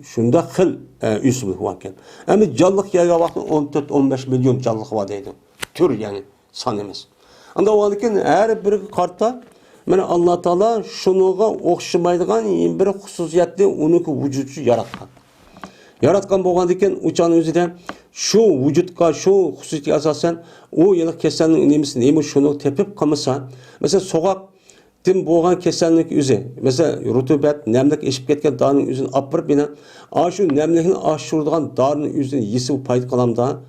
Şunda xil üsümlük varken. Ama canlılık yerine vakti 14-15 milyon canlılık var deydi. Tür yani sanımız. Anda oğalıken her bir kartta Allah Teala şunuğa okşamaydıgan bir hususiyetli onun vücudu yaratkan. Yaratkan boğandıkken uçan özüden şu vücudka şu hususiyeti asasen o yıllık kesenin nemisi neymiş şunu tepip kalmasa mesela sokak tim boğan kesenlik üzü mesela rutubet nemlik eşip ketken dağının üzünü apırıp bina şu nemlikini aşırdığan dağının üzünü yisi paydı kalamda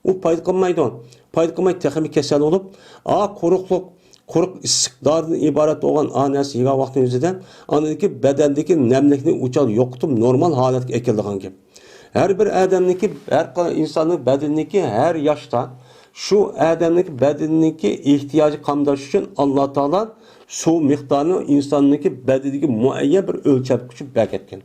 o paydı kalmaydı on. Paydı kalmaydı tekimi kesel olup quruq issiq dardan ibaret olan anası yığa vaktin üzüden anadaki bedendeki nemlikini uçal yoktum normal haletke ekildiğin gibi. Her bir adamdaki, her insanın bedenindeki her yaşta şu adamdaki bedenindeki ihtiyacı kamdaş için Allah Teala su miktarını insanındaki bedenindeki muayyen bir ölçep küçük belki etken.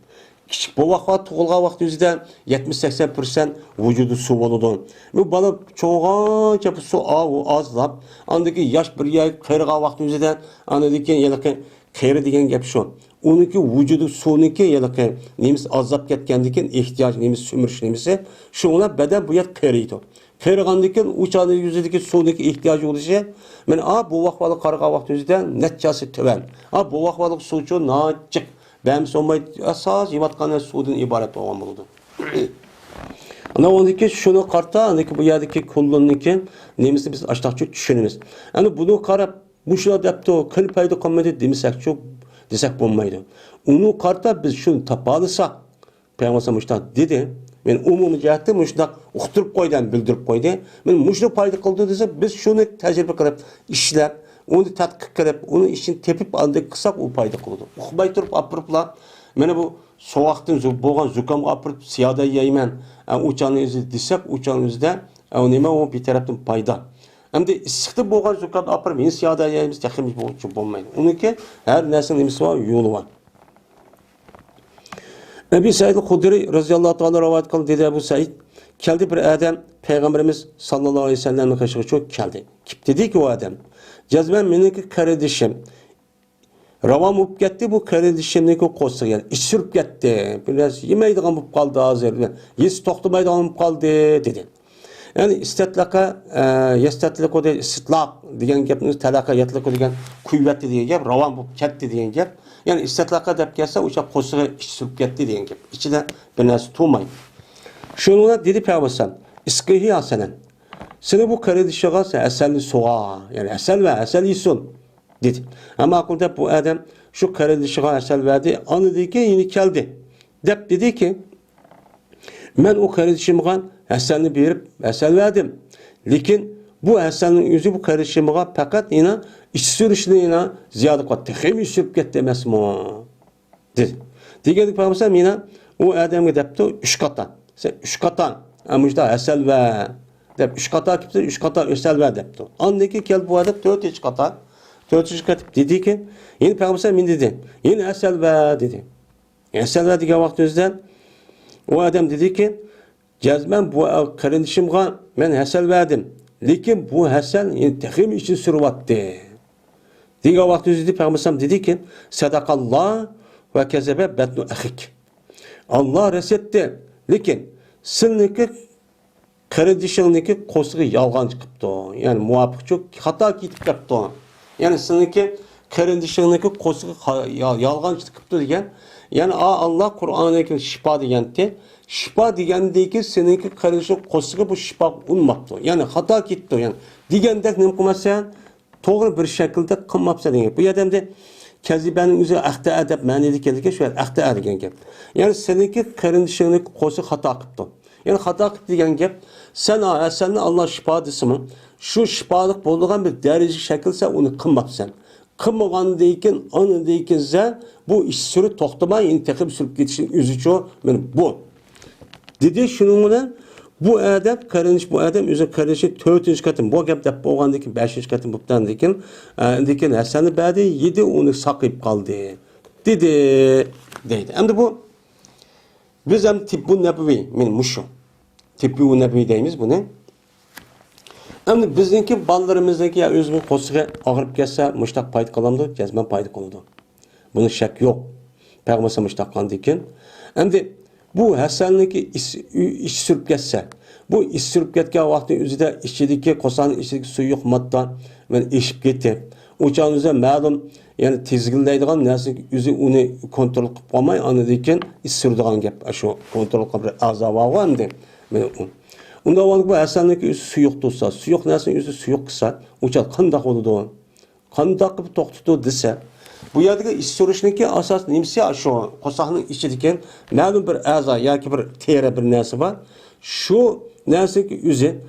Kiçik bu vakit tuğulğa vakti yüzden 70-80% vücudu su oldu. Bu bana çoğunca bu su azlap. Andaki yaş bir yer kırığa vakti yüzden andaki yalakı kırı degen gap şu. Onunki vücudu sununki yalakı nemiz azlap ketkendiken ihtiyaç nemiz sümürüş nemisi şu ona beden bu yer kırıydı. Kırığandiken uçağı yüzündeki sudaki ihtiyacı oluşu ben bu vakvalı kırığa vakti yüzden netçası töven. Bu vakvalı suçu naçık. Ben sonmayı asas yivatkanı sudan ibaret olan buldu. Ana ondaki şunu karta, andaki bu yerdeki kullanırken nemisi biz açtıkça düşünürüz. Yani bunu karap, bu şuna depto, kıl payda kalmadı demisek çok desek bulmaydı. Onu karta biz şunu tapalısak, Peygamber Müştak dedi, ben umumi cihette Müştak uqturup koydan bildirip koydu. Ben Müştak payda kıldı dese biz şunu tecrübe kılıp işlep, onu tatkik kılıp, onu işin tepip aldık kısak o payda kıldı. Uqbay turup apırıpla, mene bu soğuqtın boğan zükam apırıp siyada yayman, uçanı özü desek, uçanı özüde, neme o bir taraftan payda. Hem de sıktı boğan zükam apırıp, yine siyada yayımız tekimiz bulmaydı. Onun ki her nesin nemisi var, yolu var. Ebu Said el-Hudri radıyallahu ta'ala rivayet kıldı dedi Ebu Said. Geldi bir adam Peygamberimiz sallallahu aleyhi ve sellem'in karşısına çok geldi. Kip dedi ki o adam. Cezben meniki kardeşim. Ravam olup ketdi bu kardeşimniki qo'siq, yani ish surib ketdi. Biraz yemeydigan bo'lib qoldi hozir. Yesi to'xtamaydigan bo'lib qoldi dedi. Yani istatlaqa yastatliq de istitlaq degan gapni talaqa yatliq degan kuvvatli degan gap, ravam bo'lib ketdi degan gap. Yani istatlaqa deb kelsa o'sha qo'sig'i ish surib ketdi degan gap. İçida bir narsa turmaydi. Şunu dedi Peygamber iskihi hasanen. Seni bu kardeşiğe eselli soğa, yani esel ve esel yisun dedi. Ama aklında bu adam şu kardeşiğe esel verdi, anı dedi ki yeni geldi. Dedi ki, ben o kardeşime eselini verip esel verdim. Lakin bu eselin yüzü bu kardeşime fakat yine iç sürüşüne yine ziyade kattı. Hem iş sürüp gitti demez mi? Dedi. Diyedik Peygamber yine o adamı dedi, üç katan. Sen üç katan. Ama işte esel ve deb 3 qator kelibdi, 3 qator o'sal ver debdi. Andaki kelib bu odam 4 qator. 4 qator dediki, endi payg'ambar men dedi. Endi asal ver dedi. Asal ver degan vaqtimizda o odam dediki, jazman bu qarindishimga men asal verdim. Lekin bu asal tahim için suryapti. Degan vaqtimizda payg'ambar dediki, sadaqalloh va kazaba batnu akhik. Allah resetti. Lekin sizniki kardeşiniki qo'sig'i yolg'on chiqibdi. Yani muvafiq çok hata ketib ketdi. Yani sizniki kardeşiniki qo'sig'i yolg'on chiqibdi degan. Yani Allah Qur'onda şifa degandi. Şifa degandiki seninki kardeşin qo'sig'i bu şifa unmabdi. Yani hata ketdi. Yani degandek nima qilmasan, to'g'ri bir shaklda qilmabsan degan. Bu yerda kazibaning o'zi aqta adab ma'nida kelgan shu aqta degan gap. Yani seninki kardeşiniki qo'sig'i xato qilibdi. Yani hata degan gap, sen Allah şifa desin, şu şifalık bulduğun bir derece şekilse onu kılmapsan. Kılmagan deyken, onu deykense bu iş sürü toxtamay, intikam sürüp geçişin üzücü bu. Dedi şununla bu adam, bu adam üzerine kardeşi 4. katın, bu gap dep boğandaki 5. katın buptan deyken, Hasan'ı bədi 7 onu sakayıp kaldı. Dedi. Hem bu biz hem tibbu nebevi, men muşu. Tibbu nebevi deyimiz bu ne? Hem bizdeki ballarımızdaki ya özümün qo'sig'i ağırıp gelse muştaq paydı kalamdı, cezmen paydı koludu. Bunun şek yok. Peygamber muştaq kandı iken. Hem de bu Hasan'daki iş sürüp gelse, bu iş sürüp ketken vaktin üzerinde içindeki kosanın içindeki suyu yok madda ve işip gitti. Uçağın üzerinde ma'lum yani tizgildeydiğin nersi yüzü onu kontrol kılıp olmay anladıyken iş sürdüğün gap. Şu kontrol kılıp azab var mı? Onda var bu Hasan'daki yüzü suyuk tutsa, suyuk nersinin yüzü suyuk kısa, uçak kandak oldu. Kandak gibi toktudu dese, bu yerdeki iş sürüşündeki asas nemsi şu kosahının içindeki ma'lum bir aza ya ki bir teri bir nersi var. Şu nersindeki yüzü,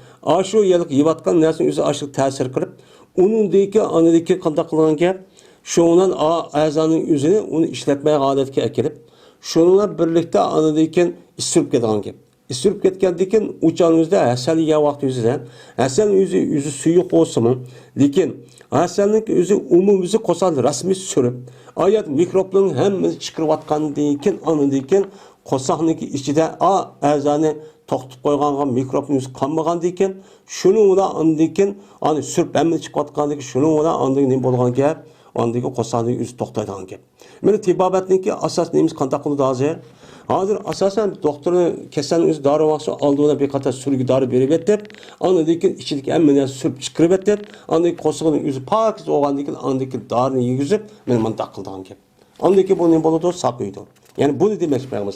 şu yerdeki yivatkan nersinin yüzü aşırı tesir kılıp, onun deyki anadaki kandak kılan gap, şundan azanın yüzünü onu işletmeye adetki ekilip, şununla birlikte anadaki iş sürüp giden gap. Sürüp ketkendikin uçağınızda Hasan ya vakti yüzüden Hasan yüzü suyu olsun. Lekin Hasan'ın yüzü umumimizi kosan resmi sürüp ayet mikropların hem çıkırvatkan deyken anı deyken kosanınki içinde azanı toxtup koygan mikropun yüzü kanmagan deyken şunu ola andayken anı sürüp hem çıkırvatkan deyken şunu ola andayken ne bolgan gap andayken kosanın yüzü toxtaydan gap. Meni tibabatniki asas neyimiz kantaklı da hazır. Hazır asasen doktorun kesenin üzü darı vaksı aldığına bir kata sürgü darı verip etip, anladaki içindeki emmeden sürüp çıkırıp etip, anladaki kosuğunun yüzü pakiz oğandaki anladaki darını yüzüp, benim bana takıldan gibi. Anladaki bu ne boludu, sapıydı. Yani bu ne demek Peygamber?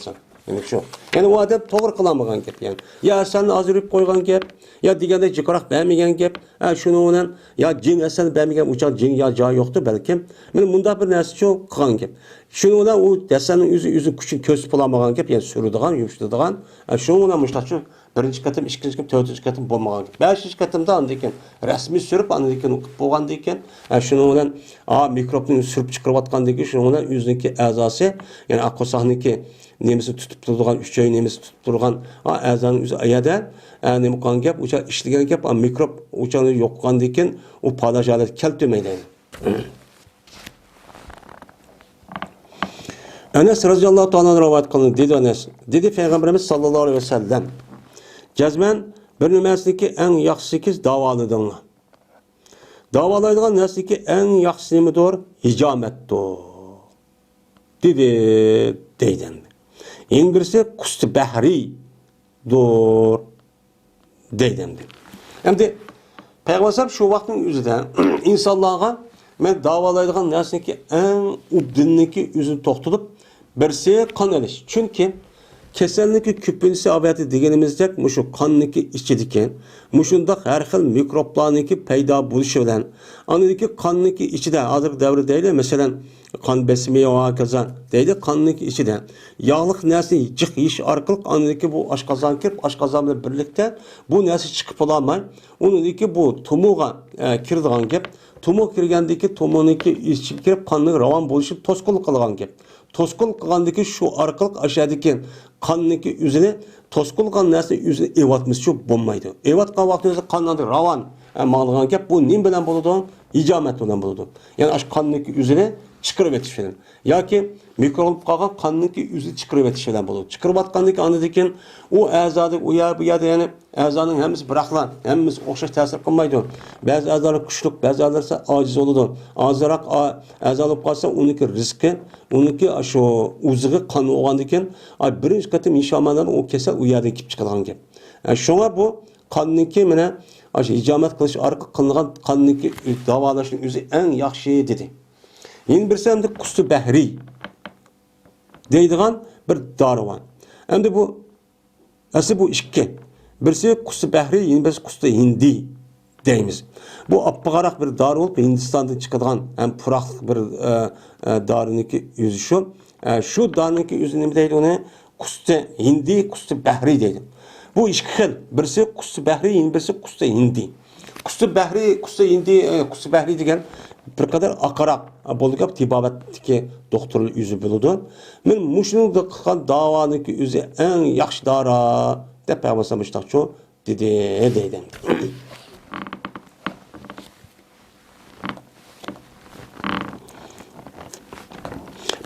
Yani şu. Yani o adam doğru kılamagan gap yani. Ya sen azırıp koygan gap, ya digende çıkarak beğenmeyen gap, şunu onun ya cin esen beğenmeyen uçak cin ya cağı yoktu belki. Benim bunda bir nersi çok kılan gap. Şunu ona o desenin yüzü küçük köz bulamagan gap, yani sürüdüğün, yumuştuğun. Şunu ona muştaçı birinci katım, ikinci katım, dördüncü katım bulmagan gap. Beşinci katımda andayken resmi sürüp andayken okup boğandayken şunu ona mikropunu sürüp çıkarıvatkan şunu ona yüzündeki azası yani akkosahniki nemisi tutup durgan, üç ay nemisi tutup durgan, azanın yüzü ayada, nemi kan gap, uçak işligen gap, mikrop uçağını yokkan deyken, o palaş alet keltmeydi. Enes radıyallahu ta'ala rivayet kılındı, dedi Enes, dedi Peygamberimiz sallallahu aleyhi ve sellem, cezmen bir nümersindeki en yaxşı 8 davalıdığını. Davalaydigan narsadagi eng yaxshisi nimadir? Hijomatdir. Deydi. Eng birisi qusti bahridir. Deydi. Endi Peygamber sallam şu vaqtning o'zida insonlarga men davolaydigan narsadagi eng uddiniki o'zini to'xtatib birsi qon olish. Chunki kasallikni ko'pincha avati deganimizdek mushu qonniki ichidiki, mushundaq har xil mikroblarniki paydo bo'lishi bilan, anidagi qonniki ichida hozir davr deydi, masalan, qon besimi va kaza deydi, qonniki ichida yog'liq narsa jiq yeyish orqali anidagi bu oshqozon kirib, oshqozon bilan birlikda bu narsa chiqib olmay, unidagi bu tumuga kiradigan gap, tumu kirgandagi tumuniki ichib kirib qonning ravon bo'lishi to'sqinlik qilgan gap. To'sqin qilgandagi shu orqali ashadagi qonniki o'zini to'sqin qilgan narsa o'zini evatmisi bo'lmaydi. Evatgan vaqtida qonning ravon ma'lgan gap bu nim bilan bo'ladi? Hijomat bilan bo'ladi. Ya'ni ash qonniki o'zini chiqarib etish bilan yoki mikrob qolgan qonniki o'zi chiqarib etish bilan bo'ladi. Chiqarib atgandan andan u a'zoda u yerda ya'ni a'zoning hammasi biraqlan, hammasi o'xshash ta'sir qilmaydi. Ba'zi a'zolar kuchli, ba'zi a'zolar esa ojiz bo'ladi. Ozroq a'zo bo'lib qolsa, uniki rizqi, uniki shu o'ziga qon olgandan keyin birinchi qatim inshomanlar u kasal u yerdan kelib chiqadigan gap. Shunga bu qonniki mana shu hijomat qilish orqali qilingan qonniki davolashning o'zi eng yaxshi dedi. Yeni birisi hem de qusti bahri deydigan bir dori var. Hem de bu asli bu ikki. Birisi qusti bahri, yeni birisi qusti hindi deymiz. Bu appagaraq bir dori olup Hindistan'dan çıkadigan hem puraqlıq bir doriniki yüzü şu. Şu doriniki yüzü nima deydi onu? Qusti hindi, qusti bahri deydi. Bu ikki xil. Birisi qusti bahri, yeni birisi qusti hindi. Qusti bahri, qusti hindi, qusti bahri degan bir kadar akarak bolgap tibabatdagi doktorlar yüzü bo'ladi. Men mushunga qilgan davaniki o'zi eng yaxshi dori deb aytmasam ishtaqcho deydi.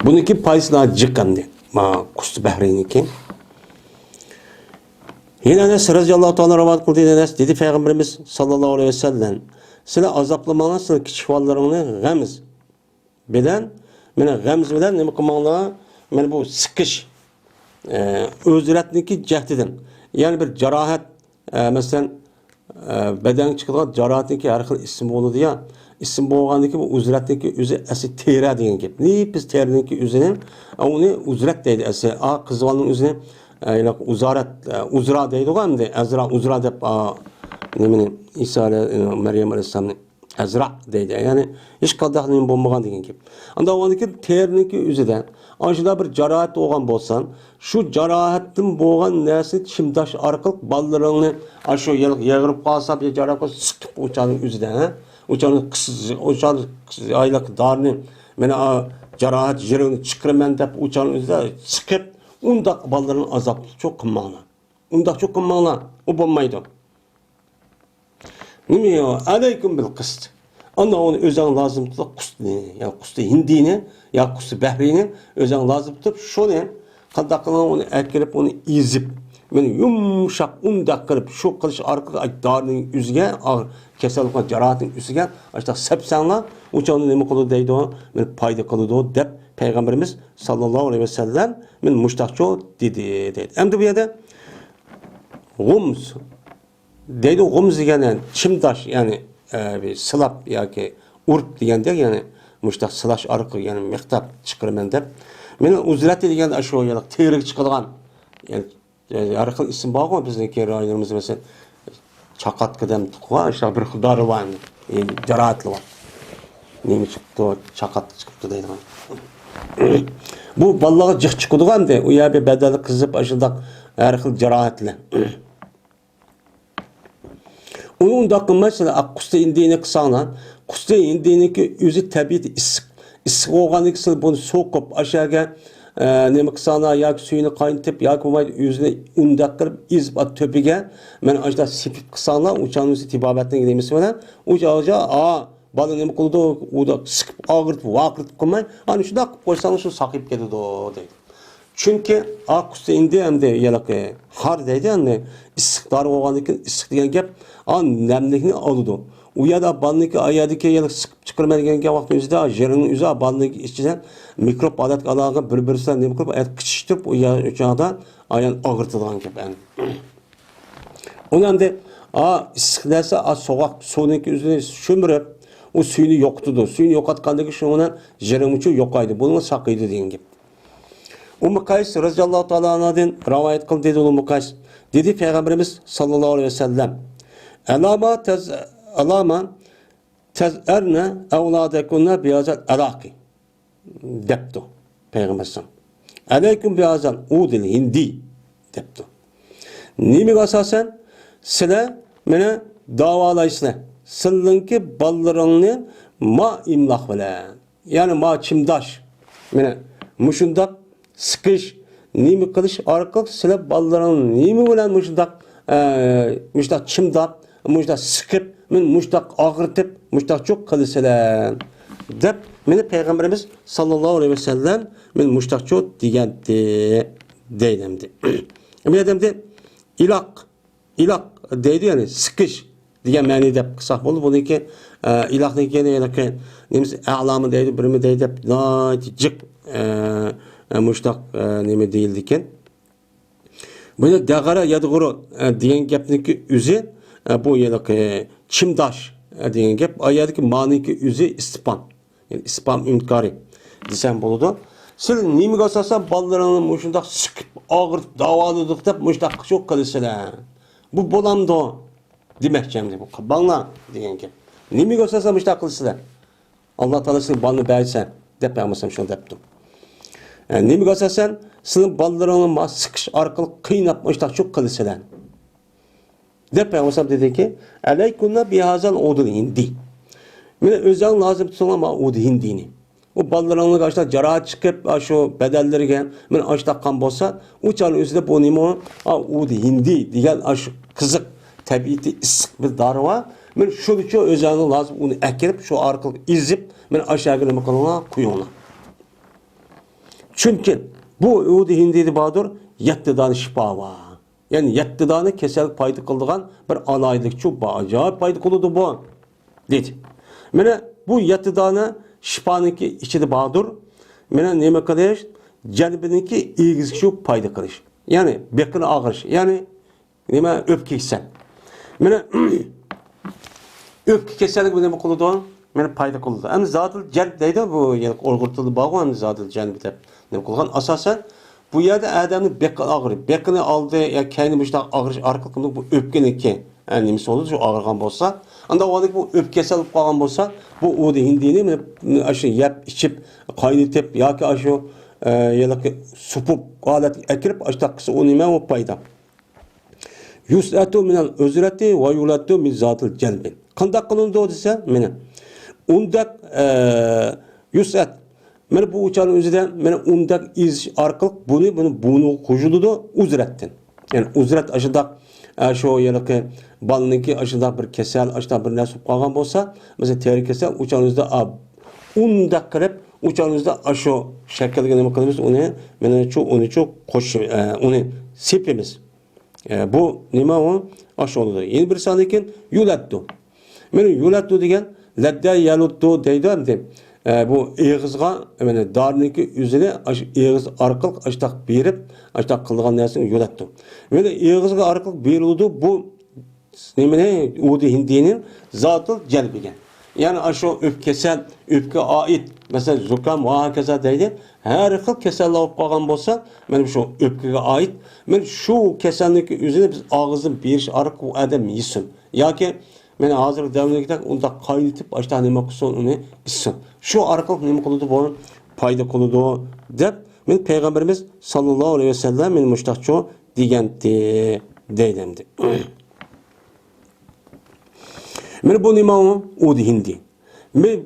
Buniki payslar jiqqandi. Ma qusti bahriniki. Yine Enes radıyallahu ta'ala rivayet kıldı dedi Peygamberimiz sallallahu aleyhi ve sellem. Sizler azaplamanlar, sizler küçük vallarını gamz bilen, mene gamz bilen ne kılmanlar, mene bu sıkış, özüretniki cehdedin. Yani bir cerahat, mesela beden çıkılan cerahatniki her xil isim oldu ya, isim boğandaki bu özüretniki özü esi teyre deyen gibi. Ne biz teyreniki özünün, onu özüret deydi esi, kızvalının özünün, yani uzra deydi o hem de uzra deyip nemini İsa Meryem Aleyhisselam'ın Ezra deydi. Yani hiç kadahının bulmagan degan gibi. Anda ondaki terniki üzüden aşıda bir carahat olgan bolsan, şu carahatın bolgan nersi çimdaş arqılık ballarını aşo yağırıp qalsa bir carahat sıkıp uçanın üzüden, uçanın aylak darını mena carahat yerini çıkırmen dep uçanın üzüden sıkıp undaq balların azaplı çok kımağına. Undaq çok kımağına o bulmaydı. Nimiyo aleyküm bil qist. Onda onu özün lazım tutup qustini, ya qusti hindini, ya qusti bahrini özün lazım tutup şunu qandaqını onu akirip onu izip, men yumşaq undaq qilib şu qilish orqali dorining yuziga, kasallikning jarohatining yuziga ashta sepsanlar, o'chani nima qiladi deydi, men foyda qiladi deb Peygamberimiz sallallahu aleyhi ve sellem men mushtaqcho dedi. Endi bu yerda gums deydi, gums degan chimdash, yani bir silab yoki urp deganda, yani mushtaq silash orqali, yani miqtab chiqiraman deb. Men uzrat degan shu yo'q terik chiqadigan, yani har xil ism bormi bizniki rayonimizda, mesela chaqat qadam tuqwa, işte bir xudori var, jarohatli var. Nima chiqdi, chaqat chiqibdi deydigan. Bu balaga jiq chiqadigan-da, u yerga badali qizib ashundaq har xil jarohatli. Onu undaq mesela qusti indini qilsanglar, qusti indiniki o'zi tabiiy issiq. Issiq bo'lgandan keyin buni so'qib aşağıya nima qilsanglar, yoki suyini qaynatib, yoki o'zini undaq qilib izib to'piga, men ashda sipib qilsanglar, o'chani tibobatning nemasi bilan, o'cha bala nima qildi, u da siqib og'ritib, vaqirtib qilmay, ana shunday qilib qo'ysanglar shu saqib ketadi deydi. Çünkü qusti indi hamda yalaqi har deydi, yani issiqdor bo'lgandan keyin issiq degan gap nemlikni oladi. u yerda balniki ayadiki yılık sıkıp çıkırmaydigan vaqt o'zida yerning o'zi balniki ichidan mikrop odat aloqa bir-birisidan mikrop qichishtirib u yerda ayan og'irtadigan gap. Uni endi issiqlasa so'g'oq suvniki o'zini sho'mirib o suyunu yo'qotadi. Suyunu yo'qotgandagi shu bilan yerim uchun yo'qaydi. Buni saqlaydi degan gap. Qays roziyallohu taolo anhudan rivoyat qildi dedi Qays. Dedi Payg'ambarimiz sallallohu alayhi vasallam: Alama tazarna avladakunna biyazal alaqi. Debdi Payg'ambarimiz. Alaykum biyazal udil hindi debdi. Nimaga asosan sizlar meni davolaysizlar. Sizlarniki ballaringni ma imloq bilan, ya'ni ma chimdash. Meni mushundaq siqish, nima qilish orqali sizlar ballaringni nima bilan mushundaq chimdab, mushundaq siqib, men mushundaq og'ritib, mushundaq cho'q qilisizlar deb meni Payg'ambarimiz sallallohu alayhi vasallam men mushundaq cho'q degandi deydi. Bu yerda iloq deydi, ya'ni siqish degan ma'ni deb qilsak bo'ldi. Buniki iloqniki yana nemisi a'lomi deydi, birimi deydi deb jiq mushtaq nima deyildi ekan. Buni dag'ara yadg'uru degan gapniki o'zi bu yana chimdash degan gap. Oyadagi ma'niki o'zi istifhom. Yani istifhom inkori desam bo'ladi. Siz nimaga asosan bolalarni mushundaq siqib, og'ritib, davoladik deb mushundaq shu qilisizlar. Bu bo'lamdi demoqchimdi bu. Bangla degan gap. Nimaga asosan mushundaq qilisizlar? Alloh taolo sizga bolani bersa deb bo'lmasam shuni debdim. Nimaga asosan sizning bolalaringni siqish orqali qiynab mushundaq shu qilisizlar. Deb bo'lmasam dediki, alaykunna bihazal udul hindi. Meni o'zing lozim tutsanlar ma udul hindini. O bolalarning aşta jarohat chiqib, shu badallariga men oshtaqan bo'lsa, u chal o'zida bu nima, u hindi degan shu qiziq tabiati issiq bir dori va men shuning uchun o'zingni lozim uni akirib, shu orqali izib, men aşağıga nima qilinglar, qo'yinglar. Chunki bu u hindi bodur 7 dona shifo va. Ya'ni 7 dona kasallik paydo qiladigan bir alaylik chu ajoyib paydo qiladi bu. Dedi. Meni bu 7 dona shifoniki ichida bordir. Meni nima qilish? Jalbiniki egizki shu paydo qilish. Ya'ni bekini og'rish, ya'ni nima o'pka kasal. Meni o'pka kasallik nima qiladi? Meni paydo qiladi. Endi zotil jalb deydi bu, ya'ni o'rg'irtilib bo'lgan zotil jalb deb nima qilgan. Asosan bu yerda odamning beki og'rib, bekini oldi ya kayni mushtaq og'rish orqali bu o'pkaniki nimasi bo'ladi, shu og'irgan bo'lsa, anda o'lik bu o'pka kasal bo'lib qolgan bo'lsa, bu o'di hindini shu yeb, ichib, qaynatib yoki shu yalaqi supib holat akirib ashtaqisi u nima bo'lib paydo. Yusatu minal uzrati va yulatu min zatil jalbi. Qanday qilindi desa, meni undak yusat men bu uçanın özüden men undak iz orqali buni qo'shiladi uzratdan. Yani uzrat aşıda şu yalaqi balniki aşıda bir kasal, aşıda bir narsa qolgan bo'lsa, mesela teri kasal uçanızda undak qilib, uçanızda aşo shaklga nima qilamiz, uni qo'shib, uni sepimiz. Bu nima u? Aşoladi. Yeni bir son ekan yulatdu. Men yulatdu degan ladda yalutdu deydi hamda. Bu egizga mana darniki o'zini egiz orqali ashtaq berib, ashtaq qilgan narsani yo'latdi. Mana egizga orqali berildi bu nimani udi hindinin zotil jalbiga. Ya'ni shu o'pkasal, o'pka oid, masalan zukam va hokazo deydi. Har xil kasallar bo'lib qolgan bo'lsa, mana shu o'pkaga oid, men shu kasallikni o'zini biz og'izdan berish orqali u odam yesin. Yoki men hozir davlatda unda qaynatib ashta nima qilsin uni issin. Shu orqali nima qiladi bu foyda qiladi deb men payg'ambarimiz sallallohu alayhi vasallam men mushtaqcho degandi deydimdi. Men bu nima u hindi. Men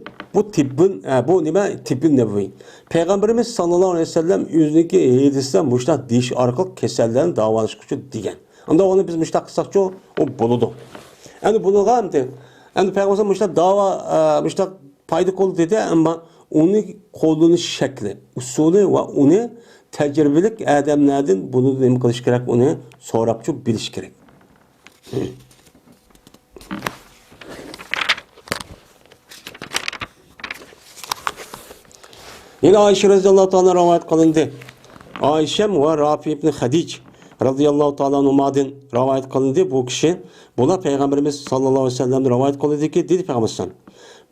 bu nima tibbin nevi. Payg'ambarimiz sallallohu alayhi vasallam o'ziniki hadisda mushtaq deyish orqali kasallarni davolash uchun degan. Unda uni biz mushtaq qilsakcho u bo'ladi. Endi bunga endi payg'ambar mushtaq paydo qildi dedi, ammo uni qo'llanish shakli, usuli va uni tajribalik odamlardan buni nima qilish kerak, uni so'rabchi bilish kerak. Yine Ayşe radıyallahu ta'ala rivayet kılındı. Ayşe ve Rafi ibn Hadic radıyallahu ta'ala numadın rivayet kılındı bu kişi. Buna Peygamberimiz sallallahu aleyhi ve sellem rivayet kılındı ki dedi Peygamberimiz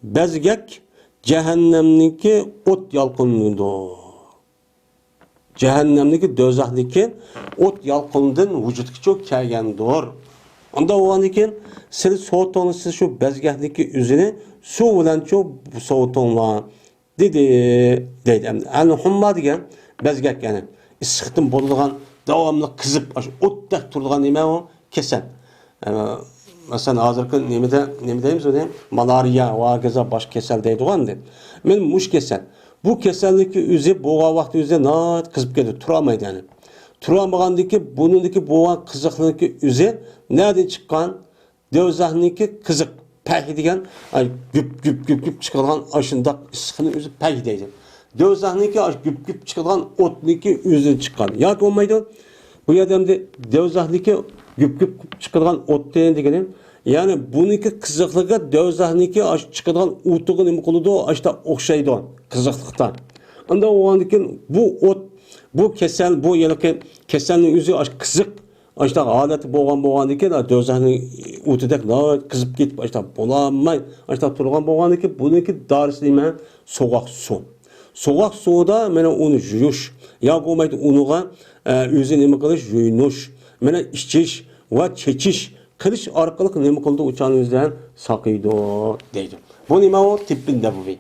bezgek cehennemdeki ot yalqınlığı. Cehennemdeki dozaxdaki ot yalqınından vücudga çok kelgandir. Onda o ekan siz soğutunuz siz şu bezgahdaki üzünü su bilan çok soğutunlar dedi deydi. Yani humma degan bezgak yani issiqdan bo'ladigan davomli qizib o'tdek turadigan nima u kasal. Masalan hozirgi nima deymiz uni malariya va gaza bosh kasal deydigan deb. Men mush kasal. Bu kasallikni o'zi bo'lgan vaqt o'zi nat qizib ketadi, tura olmaydi yani. Tura olmagandiki buningdagi bo'lgan qiziqligi o'zi nereden chiqqan? Do'zaxniki qiziq pək degan güp chiqadigan ashundaq issiqni o'zi pək deydi. Do'zaxniki güp chiqadigan o'tniki o'zi chiqqan. Yoki bo'lmaydi. Bu yerdamda do'zaxniki güp chiqadigan o'tdan degani, ya'ni buniki qiziqligi do'zaxniki chiqadigan o'tiga nima qiladi? Ashta o'xshaydi qiziqlikdan. Unda o'g'andikin bu o't, bu kasal, bu yilqi kasalning o'zi qiziq ashta holati bo'lgan-ki, do'zaxning o'tidek qizib ketib ashta bo'lamay, ashta turgan bo'lgan-ki, buniki dorisi nima? So'g'oq suv. Soğuk suda mana uni yuyish, yoki bo'lmaydi uniga o'zi nima qilish, yuyinish, mana ichish va chechish qilish orqali nima qildi o'chan o'zidan saqiydi deydi. Bu nima o tibbin nabaviy.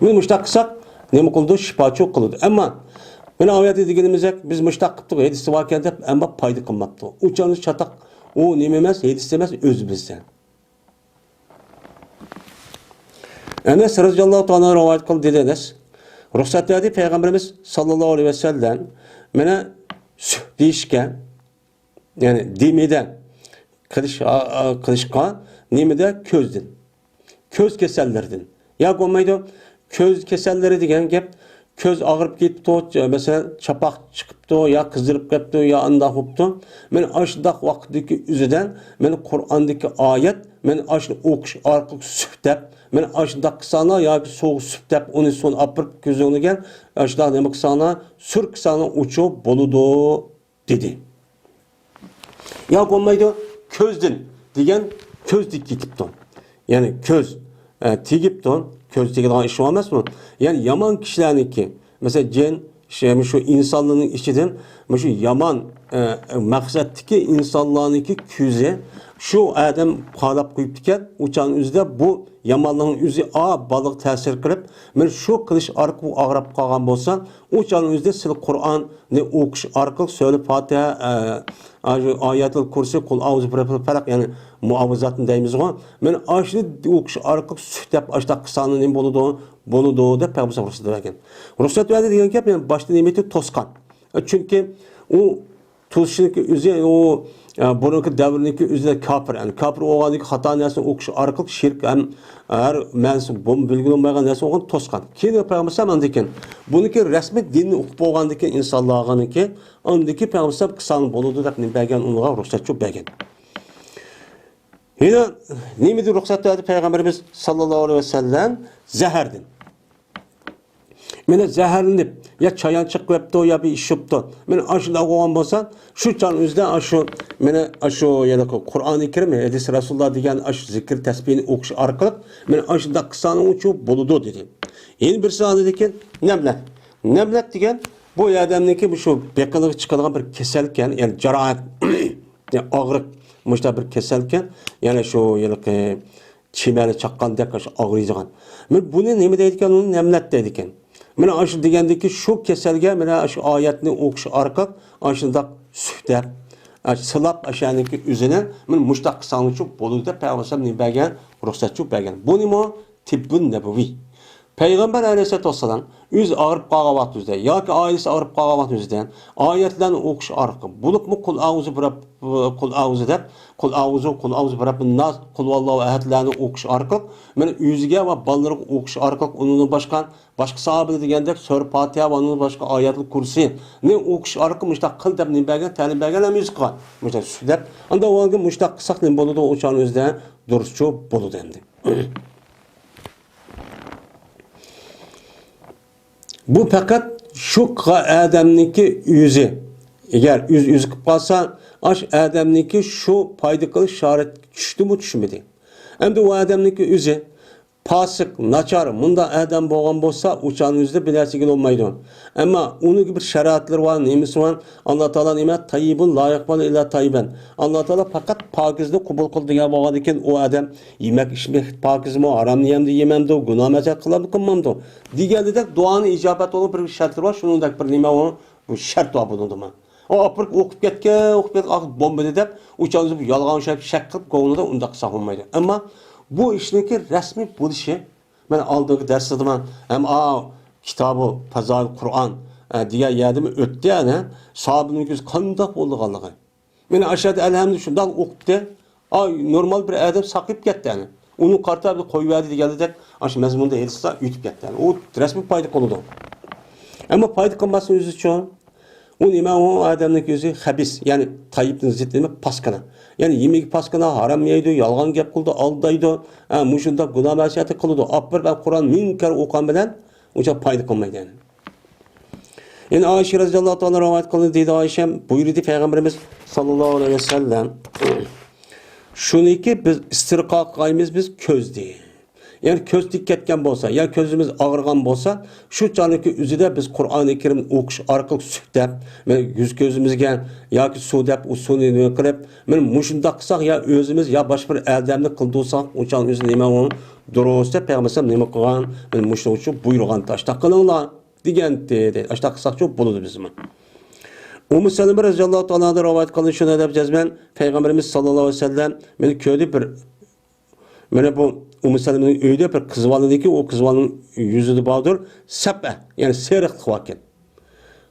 Biz mushtaq qilsak nima qildi? Shifochi qildi. Ammo mana oyatda deganimizda biz mushtaq qildik, hadisi bor ekan deb ammo foyda qilmabdi. O'chan chataq o nima emas, hadisi emas, o'zimizdan. Enes radıyallahu ta'ala rivayet kıldı dedi Enes. Ruhsat verdi Peygamberimiz sallallahu aleyhi ve sellem mene deyişken yani demeden kılışka nimede közdün. Köz kesellerden. Ya olmaydı köz keselleri degen gep köz ağırıp gitti mesela çapak çıkıptı ya kızdırıp gitti ya anda hoptu. Men aşıdak vaktdeki üzeden men Kur'an'daki ayet men aşını okuş arkalık süftep men aşıdak kısana ya soğuk süftep onu son apırıp gözünü gel aşıdak demek kısana sür kısana uçu boludu dedi. Ya olmaydı közdün degen közdik gitipti. Yani köz tigipti. Köz tigiden işi olmaz mı? Yani yaman kişilerinki mesela cin şu insanlığın içinden şu yaman maksattaki insanlığınki küze şu adam qalab qo'yib diken uçağın üzde bu yamanlığın üzü balık tesir kılıp men şu kılıç arqı ağrab qalgan bolsa uçağın üzde sil Kur'an ne okuş arqı söyle Fatiha ayatul kursi kul auzu birabbil falaq yani muavizatın deymiz o. Men aşını okuş arqı sühtep aşta qısanın ne boludu deb Peygamber ruhsat vergen. Ruhsat verdi degan gap men başta nimeti tosqan. Çünkü o tuzşunki üzü o bununki davrınki üzü kafir yani kafir oğandaki hata nasıl okuş arqı şirk hem her mensup bu bilgili olmayan nasıl oğan tosqan. Keyin Peygamber sallallahu aleyhi bununki resmi dinni okup oğandaki insanlığınki ondaki Peygamber sallallahu kısanın boludu deb bergen onuğa ruhsat çok bergen. Yine nimedi ruhsat verdi Peygamberimiz sallallahu aleyhi ve sellem zeherdin. Mene zehirlenip ya çayançık yaptı ya bir iş yaptı. Mene aşıda oğan bolsa şu çan üzde aşı mene aşı yani Kur'an-ı Kerim hadis Resulullah degan aşı zikir tesbihini okuş arqalık mene aşıda kısanın uçu boludu dedi. Yeni bir saat dedikken nemlet. Nemlet degan bu adamniki bu şu beqılığı çıkadigan bir keselken yani carahat yani ağrık muşta bir keselken yani şu yani çimeli çaqqandek ağrıyacağın. Men bunu nima deydigan uni nemlet deydigan. Mana aşı degandiki şu keselge mana aşı ayetni okuş arqaq aşındaq sühtep sılap aşaniki üzene men mushtaq sanıçı boluda Peygamber ne bergen ruhsatçı bergen. Bu nima tibbun nabaviy. Peygamber aleyhissalatu vesselam üz ağırıp qalğan vaqtda yoki ailesi ağırıp qalğan vaqtda ayetlerini okuş arqı bulup mu kul auzu deb kul auzu birabbin nas kul vallahu ahadlarni okuş arqı men yüzüge ve ballarga okuş arqı onun başka sahabe degandek sura Fatiha ve onun başka ayetli kursi ne okuş arqı mushtaq qil deb ne bergen ta'lim bergen hem yüz qilgan mushtaq deb anda o'nga mushtaq qilsak ne bo'ladi o'chan o'zida durustchu bo'ladi endi. Bu fakat şu adamniki yüzü. Eğer yüz kıp kalsa, aş adamniki şu paydıkalı şaret düştü mü düşmedi. Hem de o adamniki yüzü pasık, naçar, munda adam boğan bolsa uçağın yüzde bilersikin olmaydı. Ama onun gibi şeriatları var, nemisi var. Allah Teala nime tayyibun layık bana illa tayyiben. Allah Teala fakat pakizde kubul kıldı ya boğan iken o adam yemek içmek pakiz mi, haram yemdi yememdi, günah mezar kılamdı kılmamdı. Diğerli de duanın icabet olup bir şartı var. Şunun da bir nime o şart var bunun da. O apırk okup ketken, bomba dedip uçağınızı yalgan şek kılıp kovunu da undaq sağılmaydı. Ama bu işinki resmi buluşu. Ben aldığım derste ben hem kitabı, pazar, Kur'an diye yerdimi öttü yani. Sahabının göz kandak oldu kallığı. Ben aşağıda elhamdülillah şundan okuttu. Normal bir adam sakıp gitti yani. Onun kartı bir koyuverdi geldi de aşı mezmunda hediyse ütüp gitti yani. O resmi paydık oldu. Ama paydık olmasının yüzü çoğun. O imam o adamın gözü habis yani Tayyip'in zıttını paskana. Yani yemek paskana haram yeydi, yalgan gap kıldı, aldaydı. Muşunda günah masiyeti kıldı. Apır ben Kur'an minkar okan bilen uca paydı kılmaydı yani. Yani Ayşe radıyallahu anh rivayet kıldı dedi Ayşem buyurdu Peygamberimiz sallallahu aleyhi ve sellem. Şunu ki biz istirqa qaymiz biz köz değil. Yani köz dikkatken bolsa, ya közümüz ağırgan bolsa, şu canlıki üzüde biz Kur'an-ı Kerim okuş, arkalık süktep, yüz gözümüzge, ya ki sudep, usuni nökürep, muşunda kısak ya özümüz, ya başka bir eldemli kıldıysak, o canlı üzü neyme onu, doğrusu Peygamber neyme kılan, muşunda uçu buyurgan taşta kılınla, digen dedi, aşta kısak çok buludu bizim. Ummu Seleme radıyallahu anh'a rivayet kılın şunu edeceğiz ben, Peygamberimiz sallallahu aleyhi ve sellem, beni köyde bir, bu Ummu Seleme'nin öyde bir kız vardı ki o kız varının yüzü de bağdır. Sepe yani serih vaken.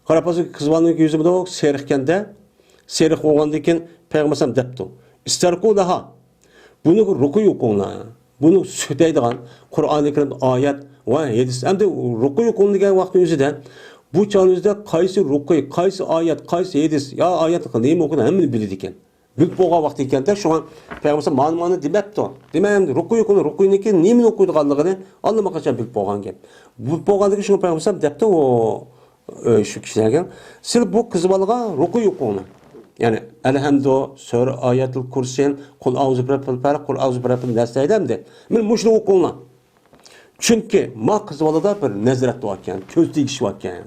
Karapası kız varının yüzü de o serikken de serih oğandayken Peygamber depti. İsterku daha. Bunu rukuyu okuna. Bunu süteydiğen Kur'an-ı Kerim ayet ve hadis. Hem de rukuyu okunduğu vakti yüzüden bu çağınızda kaysı rukuyu, kaysı ayet, kaysı hadis ya ayet neymi okuna hemini bilirdiken. Büyük boğa vakti iken de şu an Peygamber manmanı demepti. Demeyem de rukuyuniki nimin okuydu kaldığını anlamak için büyük boğan gel. Bu boğandaki şu Peygamber depti o şu kişilerge. Sil bu kızbalığa rukuyu okuyunu. Yani elhamdü sure ayetul kursiyen kul auzu birabbil felak kul auzu birabbil nas de. Men muşlu okuyuna. Çünkü ma kızbalıda bir nezret varken, köz dikiş varken.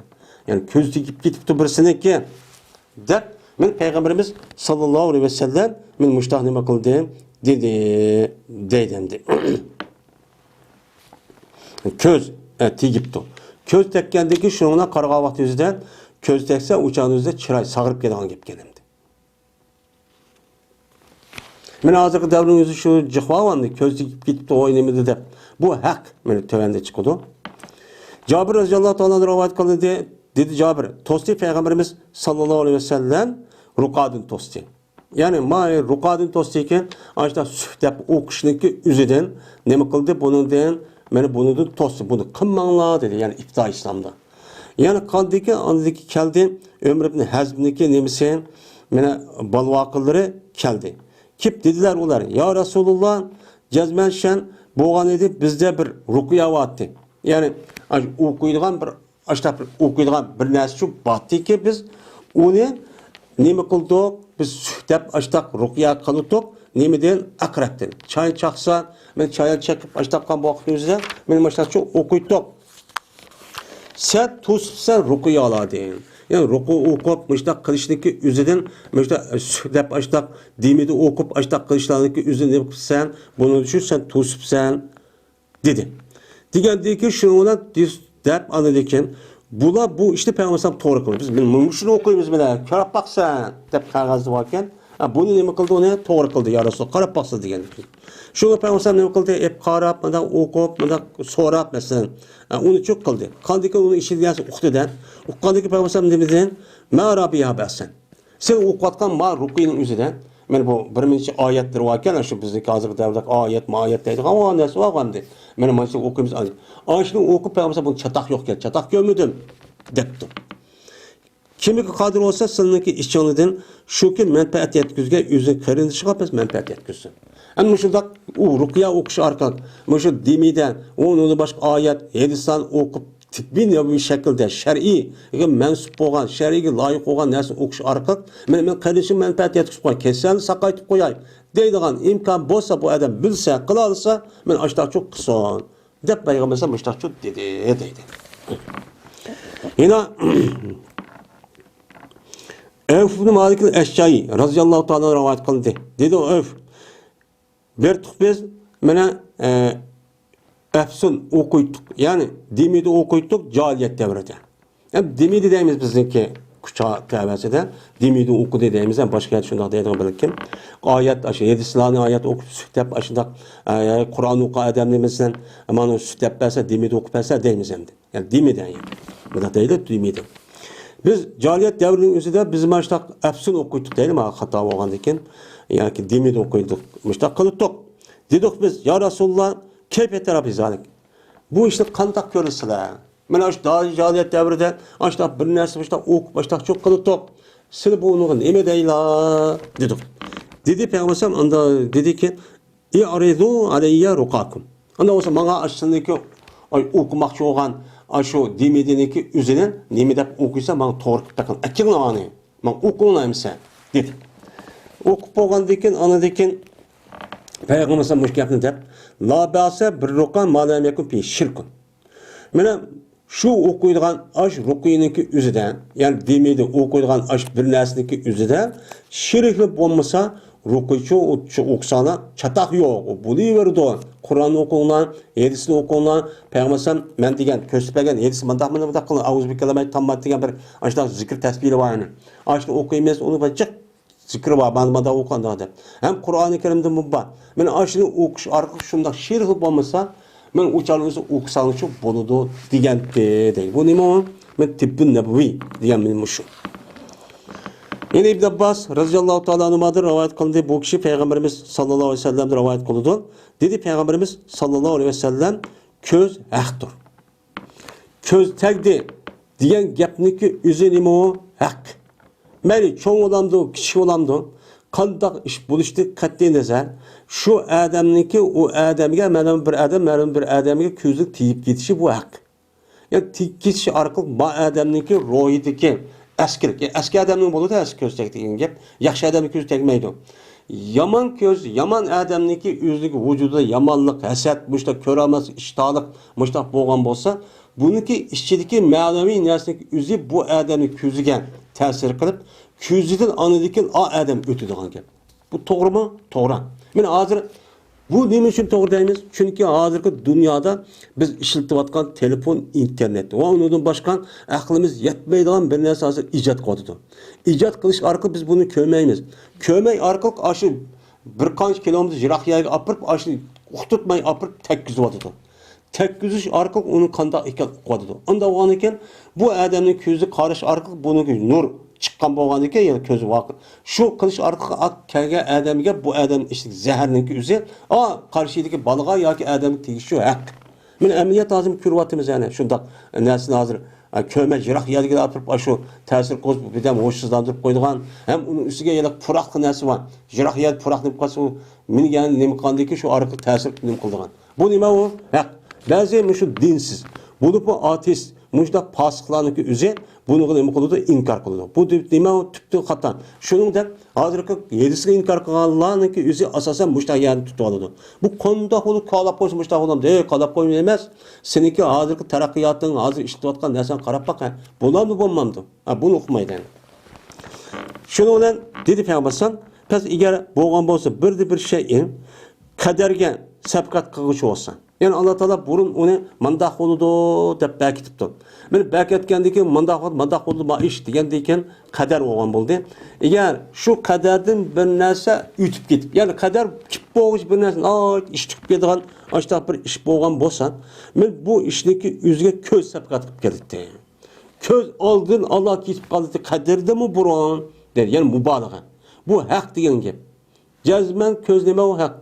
Yani köz dikip gitip birisine ki de men Peygamberimiz sallallahu aleyhi ve sellem men muştah nima kıldı dedi deydemdi. Köz tigipti. Köz tekkendeki şuna qarğa vaqt yüzüden köz tekse uçağın yüzüde çıray sağırıp gelen gep gelemdi. Men hazırkı devrin yüzü şu cıhvavandı köz tigip gitipti oynamadı dep. Bu hak men tövende çıkıdı. Cabir radıyallahu anh'dan rivayet kıldı dedi Cabir. Tosti Peygamberimiz sallallahu aleyhi ve sellem rukadın tosti. Yani ma'e rukadın tosti iken açta sühdep o kişiniki üzüden ne kıldı bunun den meni bunu da tosti bunu kımmanla dedi yani ipta İslam'da. Yani kaldaki andaki keldi Ömür ibn Hazm'daki nemisen mene balvakılları keldi. Kip dediler ular ya Resulullah cezmen şen boğan edip bizde bir rukuya vaatti. Yani okuyduğun bir açta okuyduğun bir nesçu battı ki biz onu nemi kıldık biz sühdep açtak rukiya kılıdık nemeden akrepten çay çaksa ben çaya çekip açtakkan bu vaktimizde benim açtak çok okuyduk sen tusupsa rukiya aladı yani ruku okup müştak kılıçdaki üzerden müştak sühdep açtak demedi okup açtak kılıçlarındaki üzerine sen bunu düşün sen tusupsan dedi diğerdeki şuna dep anladıkken bula bu işte Peygamber doğru kılıyor. Biz şunu okuyumuz bile. Karab baksan dep kağızı varken bunu ne kıldı onu doğru kıldı ya Resulullah. Karab baksa degan. Şunu Peygamber ne kıldı? Hep karab da okup da sorap mesela. Onu çok kıldı. Kaldı ki onu işleyesi okudan. Okuldaki Peygamber demeden ma rabiya basan. Sen okutkan ma rukuyun üzerinden men bu birinci ayetler varken şu bizdeki hazır devlet ayet deydik ama nesi var dedi. Men maçı okuyumuz ali. Şunu okup Peygamber bu çatak yok gel. Çatak görmedim depti. Kimi kadir olsa sınınki işçiliğinden şu ki menfaat yetkizge yüzün kırındı çıkıp menfaat yetkizsin. Ama şurada rukiya okuş arkalık. Şu demiden onu başka ayet Hindistan okup tibbiy bir şekilde şer'i mensup olan, şer'iye layık olan narsa okuş arqali men qarashim manfaat yetkazib qo'y, kasalni saqaytib qo'yay deydigan imkon bo'lsa, bu odam bilsa, qila olsa, men ashtachoq qilsin deb payg'ambar alayhisalom ashtachoq dedi deydi. Yana Evf ibn Malik el-Eşşai radıyallahu ta'ala rivayet kıldı. Dedi o Evf bertuk biz mene efsun okuytuk. Yani dimidi okuytuk cahiliyet devrede. Yani dimidi deyimiz bizimki kuşağı teveside. Dimidi okudu deyimiz. Yani başka yer şundak deydiğim bilirken. Ayet aşı, 7 silahını ayet okup süktep aşındak. Kur'an oku edemlimizden. Aman süktep verse dimidi okup verse deyimiz hem de. Yani dimidi deyim. Bu da deydi dimidi. Biz cahiliyet devrinin üzerinde bizim açtık efsun okuytuk değil mi? Hata olgan iken. Yani ki dimidi okuytuk. Müştak kılıttık. Dedik biz ya Resulullah keyfiyet terapi zalik. Bu işte kandak görürsüler. Ben açtık daha cahiliyet devrinde açtık bir nersi açtık okup açtık çok kılıttık. Seni bu onun eme deyla dedik. Dedi Peygamber anda dedi ki i'ridu aleyye rukakum. Anda olsa bana aslındaki okumakçı olan aşu demedineki üzerine nemi dep okuysa bana doğru takın. Akıllı anı. Ben okunaymsa dedi. Okup olgandayken anadayken Peygamber sallallahu aleyhi ve sellem dep la ba'se bir rukan ma lam yakun fi şirkun. Mena şu okuyduğun aş rukuyunki üzerine yani demedi okuyduğun aş bir nesneki üzerine şirkli olmasa rukuyçu okusana çatak yok. O bunu verdi. Kur'an okunan, hadisni okunan, Peygamber men degan ko'rsatgan hadis mındaq qilin auzu bikallamay tammat degan bir ashta zikr tasbih var yani. Ashni o'qiymiz, uni bachaq zikr var, manda o'qanda deb. Hem Qur'oni Karimda bu bor. Men ashni o'qish orqali shunday she'r bo'lmasa, men o'chalimizni o'qisanchi bo'ladi degan deydi. Bu nima? Men tibbun nabaviy degan men shu. Yine İbn Abbas radıyallahu ta'ala anhu'dan rivayet kılındı. Bu kişi Peygamberimiz sallallahu aleyhi ve sellem'den rivayet kılındı. Dedi Peygamberimiz sallallahu aleyhi ve sellem köz haktır. Köz tegdi diyen gapniki üzerine o hak. Meni çoğun olamdı, küçük olamdı. Kandak iş buluştu katli nazar. Şu adamniki o adamga ma'lum bir adamga közlük tiyip gitişi bu hak. Yani tiyip gitişi arkalık bu adamniki ruhideki eski adamın bolu da eski köz tektiğin gap. Yaxşı adamın köz tekmeydi. Yaman köz, yaman adamniki üzlük vücuda yamanlık, haset, muşta köramaz, iştahlık, muşta boğan bolsa, bununki işçideki ma'navi nersindeki üzü bu adamın közüge tesir kılıp, közüden anıdikin a adam ötüdüğün gap. Bu doğru mu? Doğru. Ben hazır bu neymiş için doğru deyimiz? Çünkü hazırki dünyada biz işletivatkan telefon, internet ve ondan başka aklımız yetmeydiğen bir narsa hazır icat koydu. İcat kılış arka biz bunu köymeyimiz. Köymey arka aşı bir kaç kilometre jirak yerge apırıp aşı uçturtmayı apırıp tek yüzü vardı. Tek yüzüş arka onun kanda iken koydu. Onda o an iken bu adamın közü karış arka bunun nur çıkan boğan iken ya közü vakı. Şu kılıç arka ak kege adamga bu adam işte zehirninki üzeri karşıdaki balığa ya ki adam tegişiyor hak. Men ameliyat lazım kürvatımız yani şunda nersin hazır köme jirak yerge atıp şu tesir koz bir de hoşsuzlandırıp koyduğun hem onun üstüne yelek purak nersi var. Jirak yer purak ne kalsa o min yani ne kandaki şu arka tesir ne kıldığın. Bu nima o? Hak. Bazı şu dinsiz. Bu ateist. Muşda pasıklarınki üzeri bunu nima qiladi inkar qiladi. Bu nima tüptü xatan. Şunun da hozirgi yedisiga inkar qilganlarniki o'zi asosan muşda yani tutib oladi. Bu qonda qolib qolab qo'ysa muşda qo'ydim. Qolab qo'yim emas. Seniki hozirgi taraqqiyoting, hozir ishlayotgan narsani qarab baqa. Bo'ladimi, bo'lmamdi? Buni o'qimaydi. Shuning bilan dedi Payg'ambar pes agar bo'lgan bo'lsa bir şeyin qadarga sabqat qilguchi bo'lsa yani Allah Teala burun onu mandak oldu deb bekitipti. Men beketgendeki mandak oldu ma iş degandeken kader olgan bo'ldi. Eğer şu kaderden bir narsa ütüp ketip, yani kader kip bo'g'ish bir narsa, iş tutib ketgan, açta bir iş bo'lgan bo'lsa, men bu ishniki o'ziga ko'z sabqat qilib keldi. Ko'z oldin Allah ketib qoldi, kaderde mi burun der, yani mubalag'a. Bu haq degan gap. Jazman ko'z nima u haq.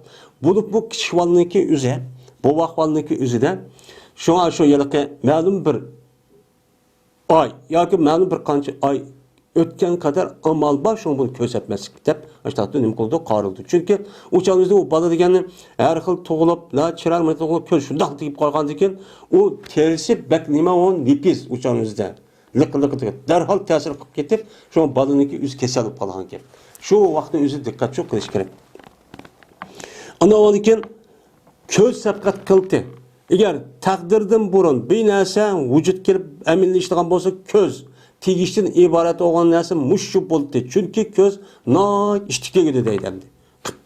Bu kishvalniki o'zi bu vakvalniki üzüde şu yılki ma'lum bir ay yoki ma'lum bir qancha ay Ötken kadar amal baş onu bunu kösetmeslik dep aştaqda nim qıldı qarıldı. Çünki o çağımızda o bala degeni her xil toğulup la çırar mı toğulup köz şundaq deyip qalğan diken o terisi bak nima on lipiz o çağımızda. Lıqılıqı derhal təsir qılıb ketib şu balınınki üz kesilib qalğan ki. Şu vaqtın özü diqqət çox qilish kerak. Ana o diken köz sabqat qıldı. Eğer takdirden burun bir narsa vücut kelib aminleştiren bolsa köz tegişten ibaret olan narsa muşşu boldu. Çünkü köz na iştike gidi deydemdi.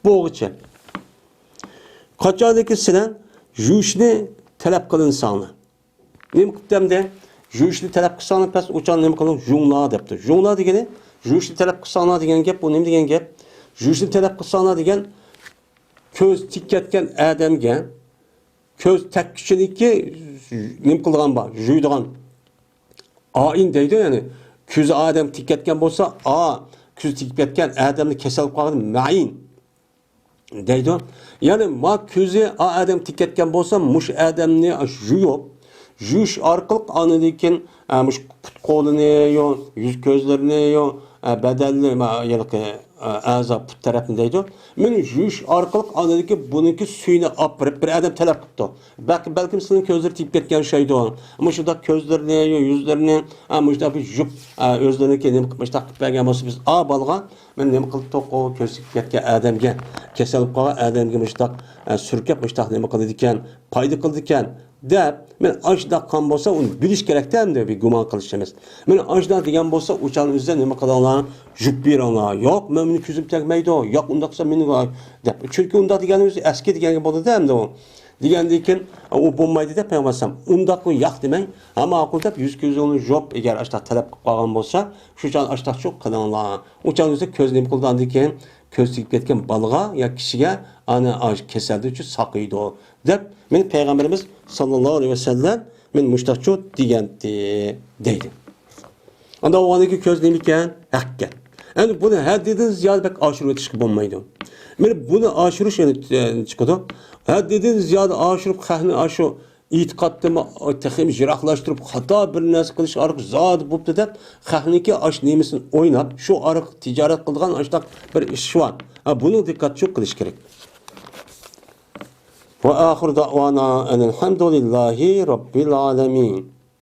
Boğuça. Kaçadaki silen juşni talep kılın sana. Nim kıptemde juşni talep kılsana pes uçan nim kılın jungla depti. Jungla degeni juşni talep kılsana degen gep bu nim degen gep. Juşni talep kılsana degen köz tikketken adamga köz tek kişilikki nim kılgan ba juyduğan ayin deydi yani köz adam tikketken bolsa köz tikketken adamni kesilip qalgan mayin deydi. Yani ma közü adam tikketken bolsa muş adamni juyup juş arqılıq anıdikin muş put qo'lini yo yüz gözlerini yo bedelli yalqı azap put tarafını deydi. Men juş arqılıq anıdiki bununki suyunu apırıp bir adam talep qıptı. Belki sizin közleri tip ketken şeydi o. Ama şurada közlerini yo yüzlerini muşda bir jup özlerini kendim qıpmışda qıp bergen bolsa biz balğa men nima qilib to'q köz tip ketken adamga kesilib qolgan adamga muşda sürkep muşda nima qildi ekan payda qildi ekan deb men ajda qan bolsa uni bilish kerak de bir gumon qilish emas. Men ajda degan bolsa o'shan o'zida nima qilinglar jup beringlar. Yo'q, men meni ko'zim tegmaydi. Yo'q, unda qilsa meni deb. Chunki unda degani o'zi eski deganga bo'ladi endi u. Degandan o bo'lmaydi deb aytmasam, unda qo'y yo'q demang. Hamma aql deb 100 ko'zini job agar ashta talab qilib qolgan bo'lsa, shuchun ashta cho'q qilinglar. O'shan o'zi ko'z nima qilgandan keyin ko'z tegib ketgan balga ya kishiga ana kasallik uchun saqiydi deb men payg'ambarimiz sallallohu alayhi vasallam men mushtaqchu degandi deydi. Anda o'g'andagi ko'z nima ekan? Haqqa. Endi buni haddidan ziyod bak oshirib o'tishga bo'lmaydi. Men buni oshirish chiqadi. Haddidan ziyod oshirib qahni shu e'tiqodni texim jiroqlashtirib xato bir narsa qilish orqali zod bo'libdi deb qahniki ash nemisini o'ynab shu orqali tijorat qilgan ashtaq bir ish bor. Buni diqqat çok qilish kerak. Ve ahir da'vana enelhamdülillahi rabbil alamin.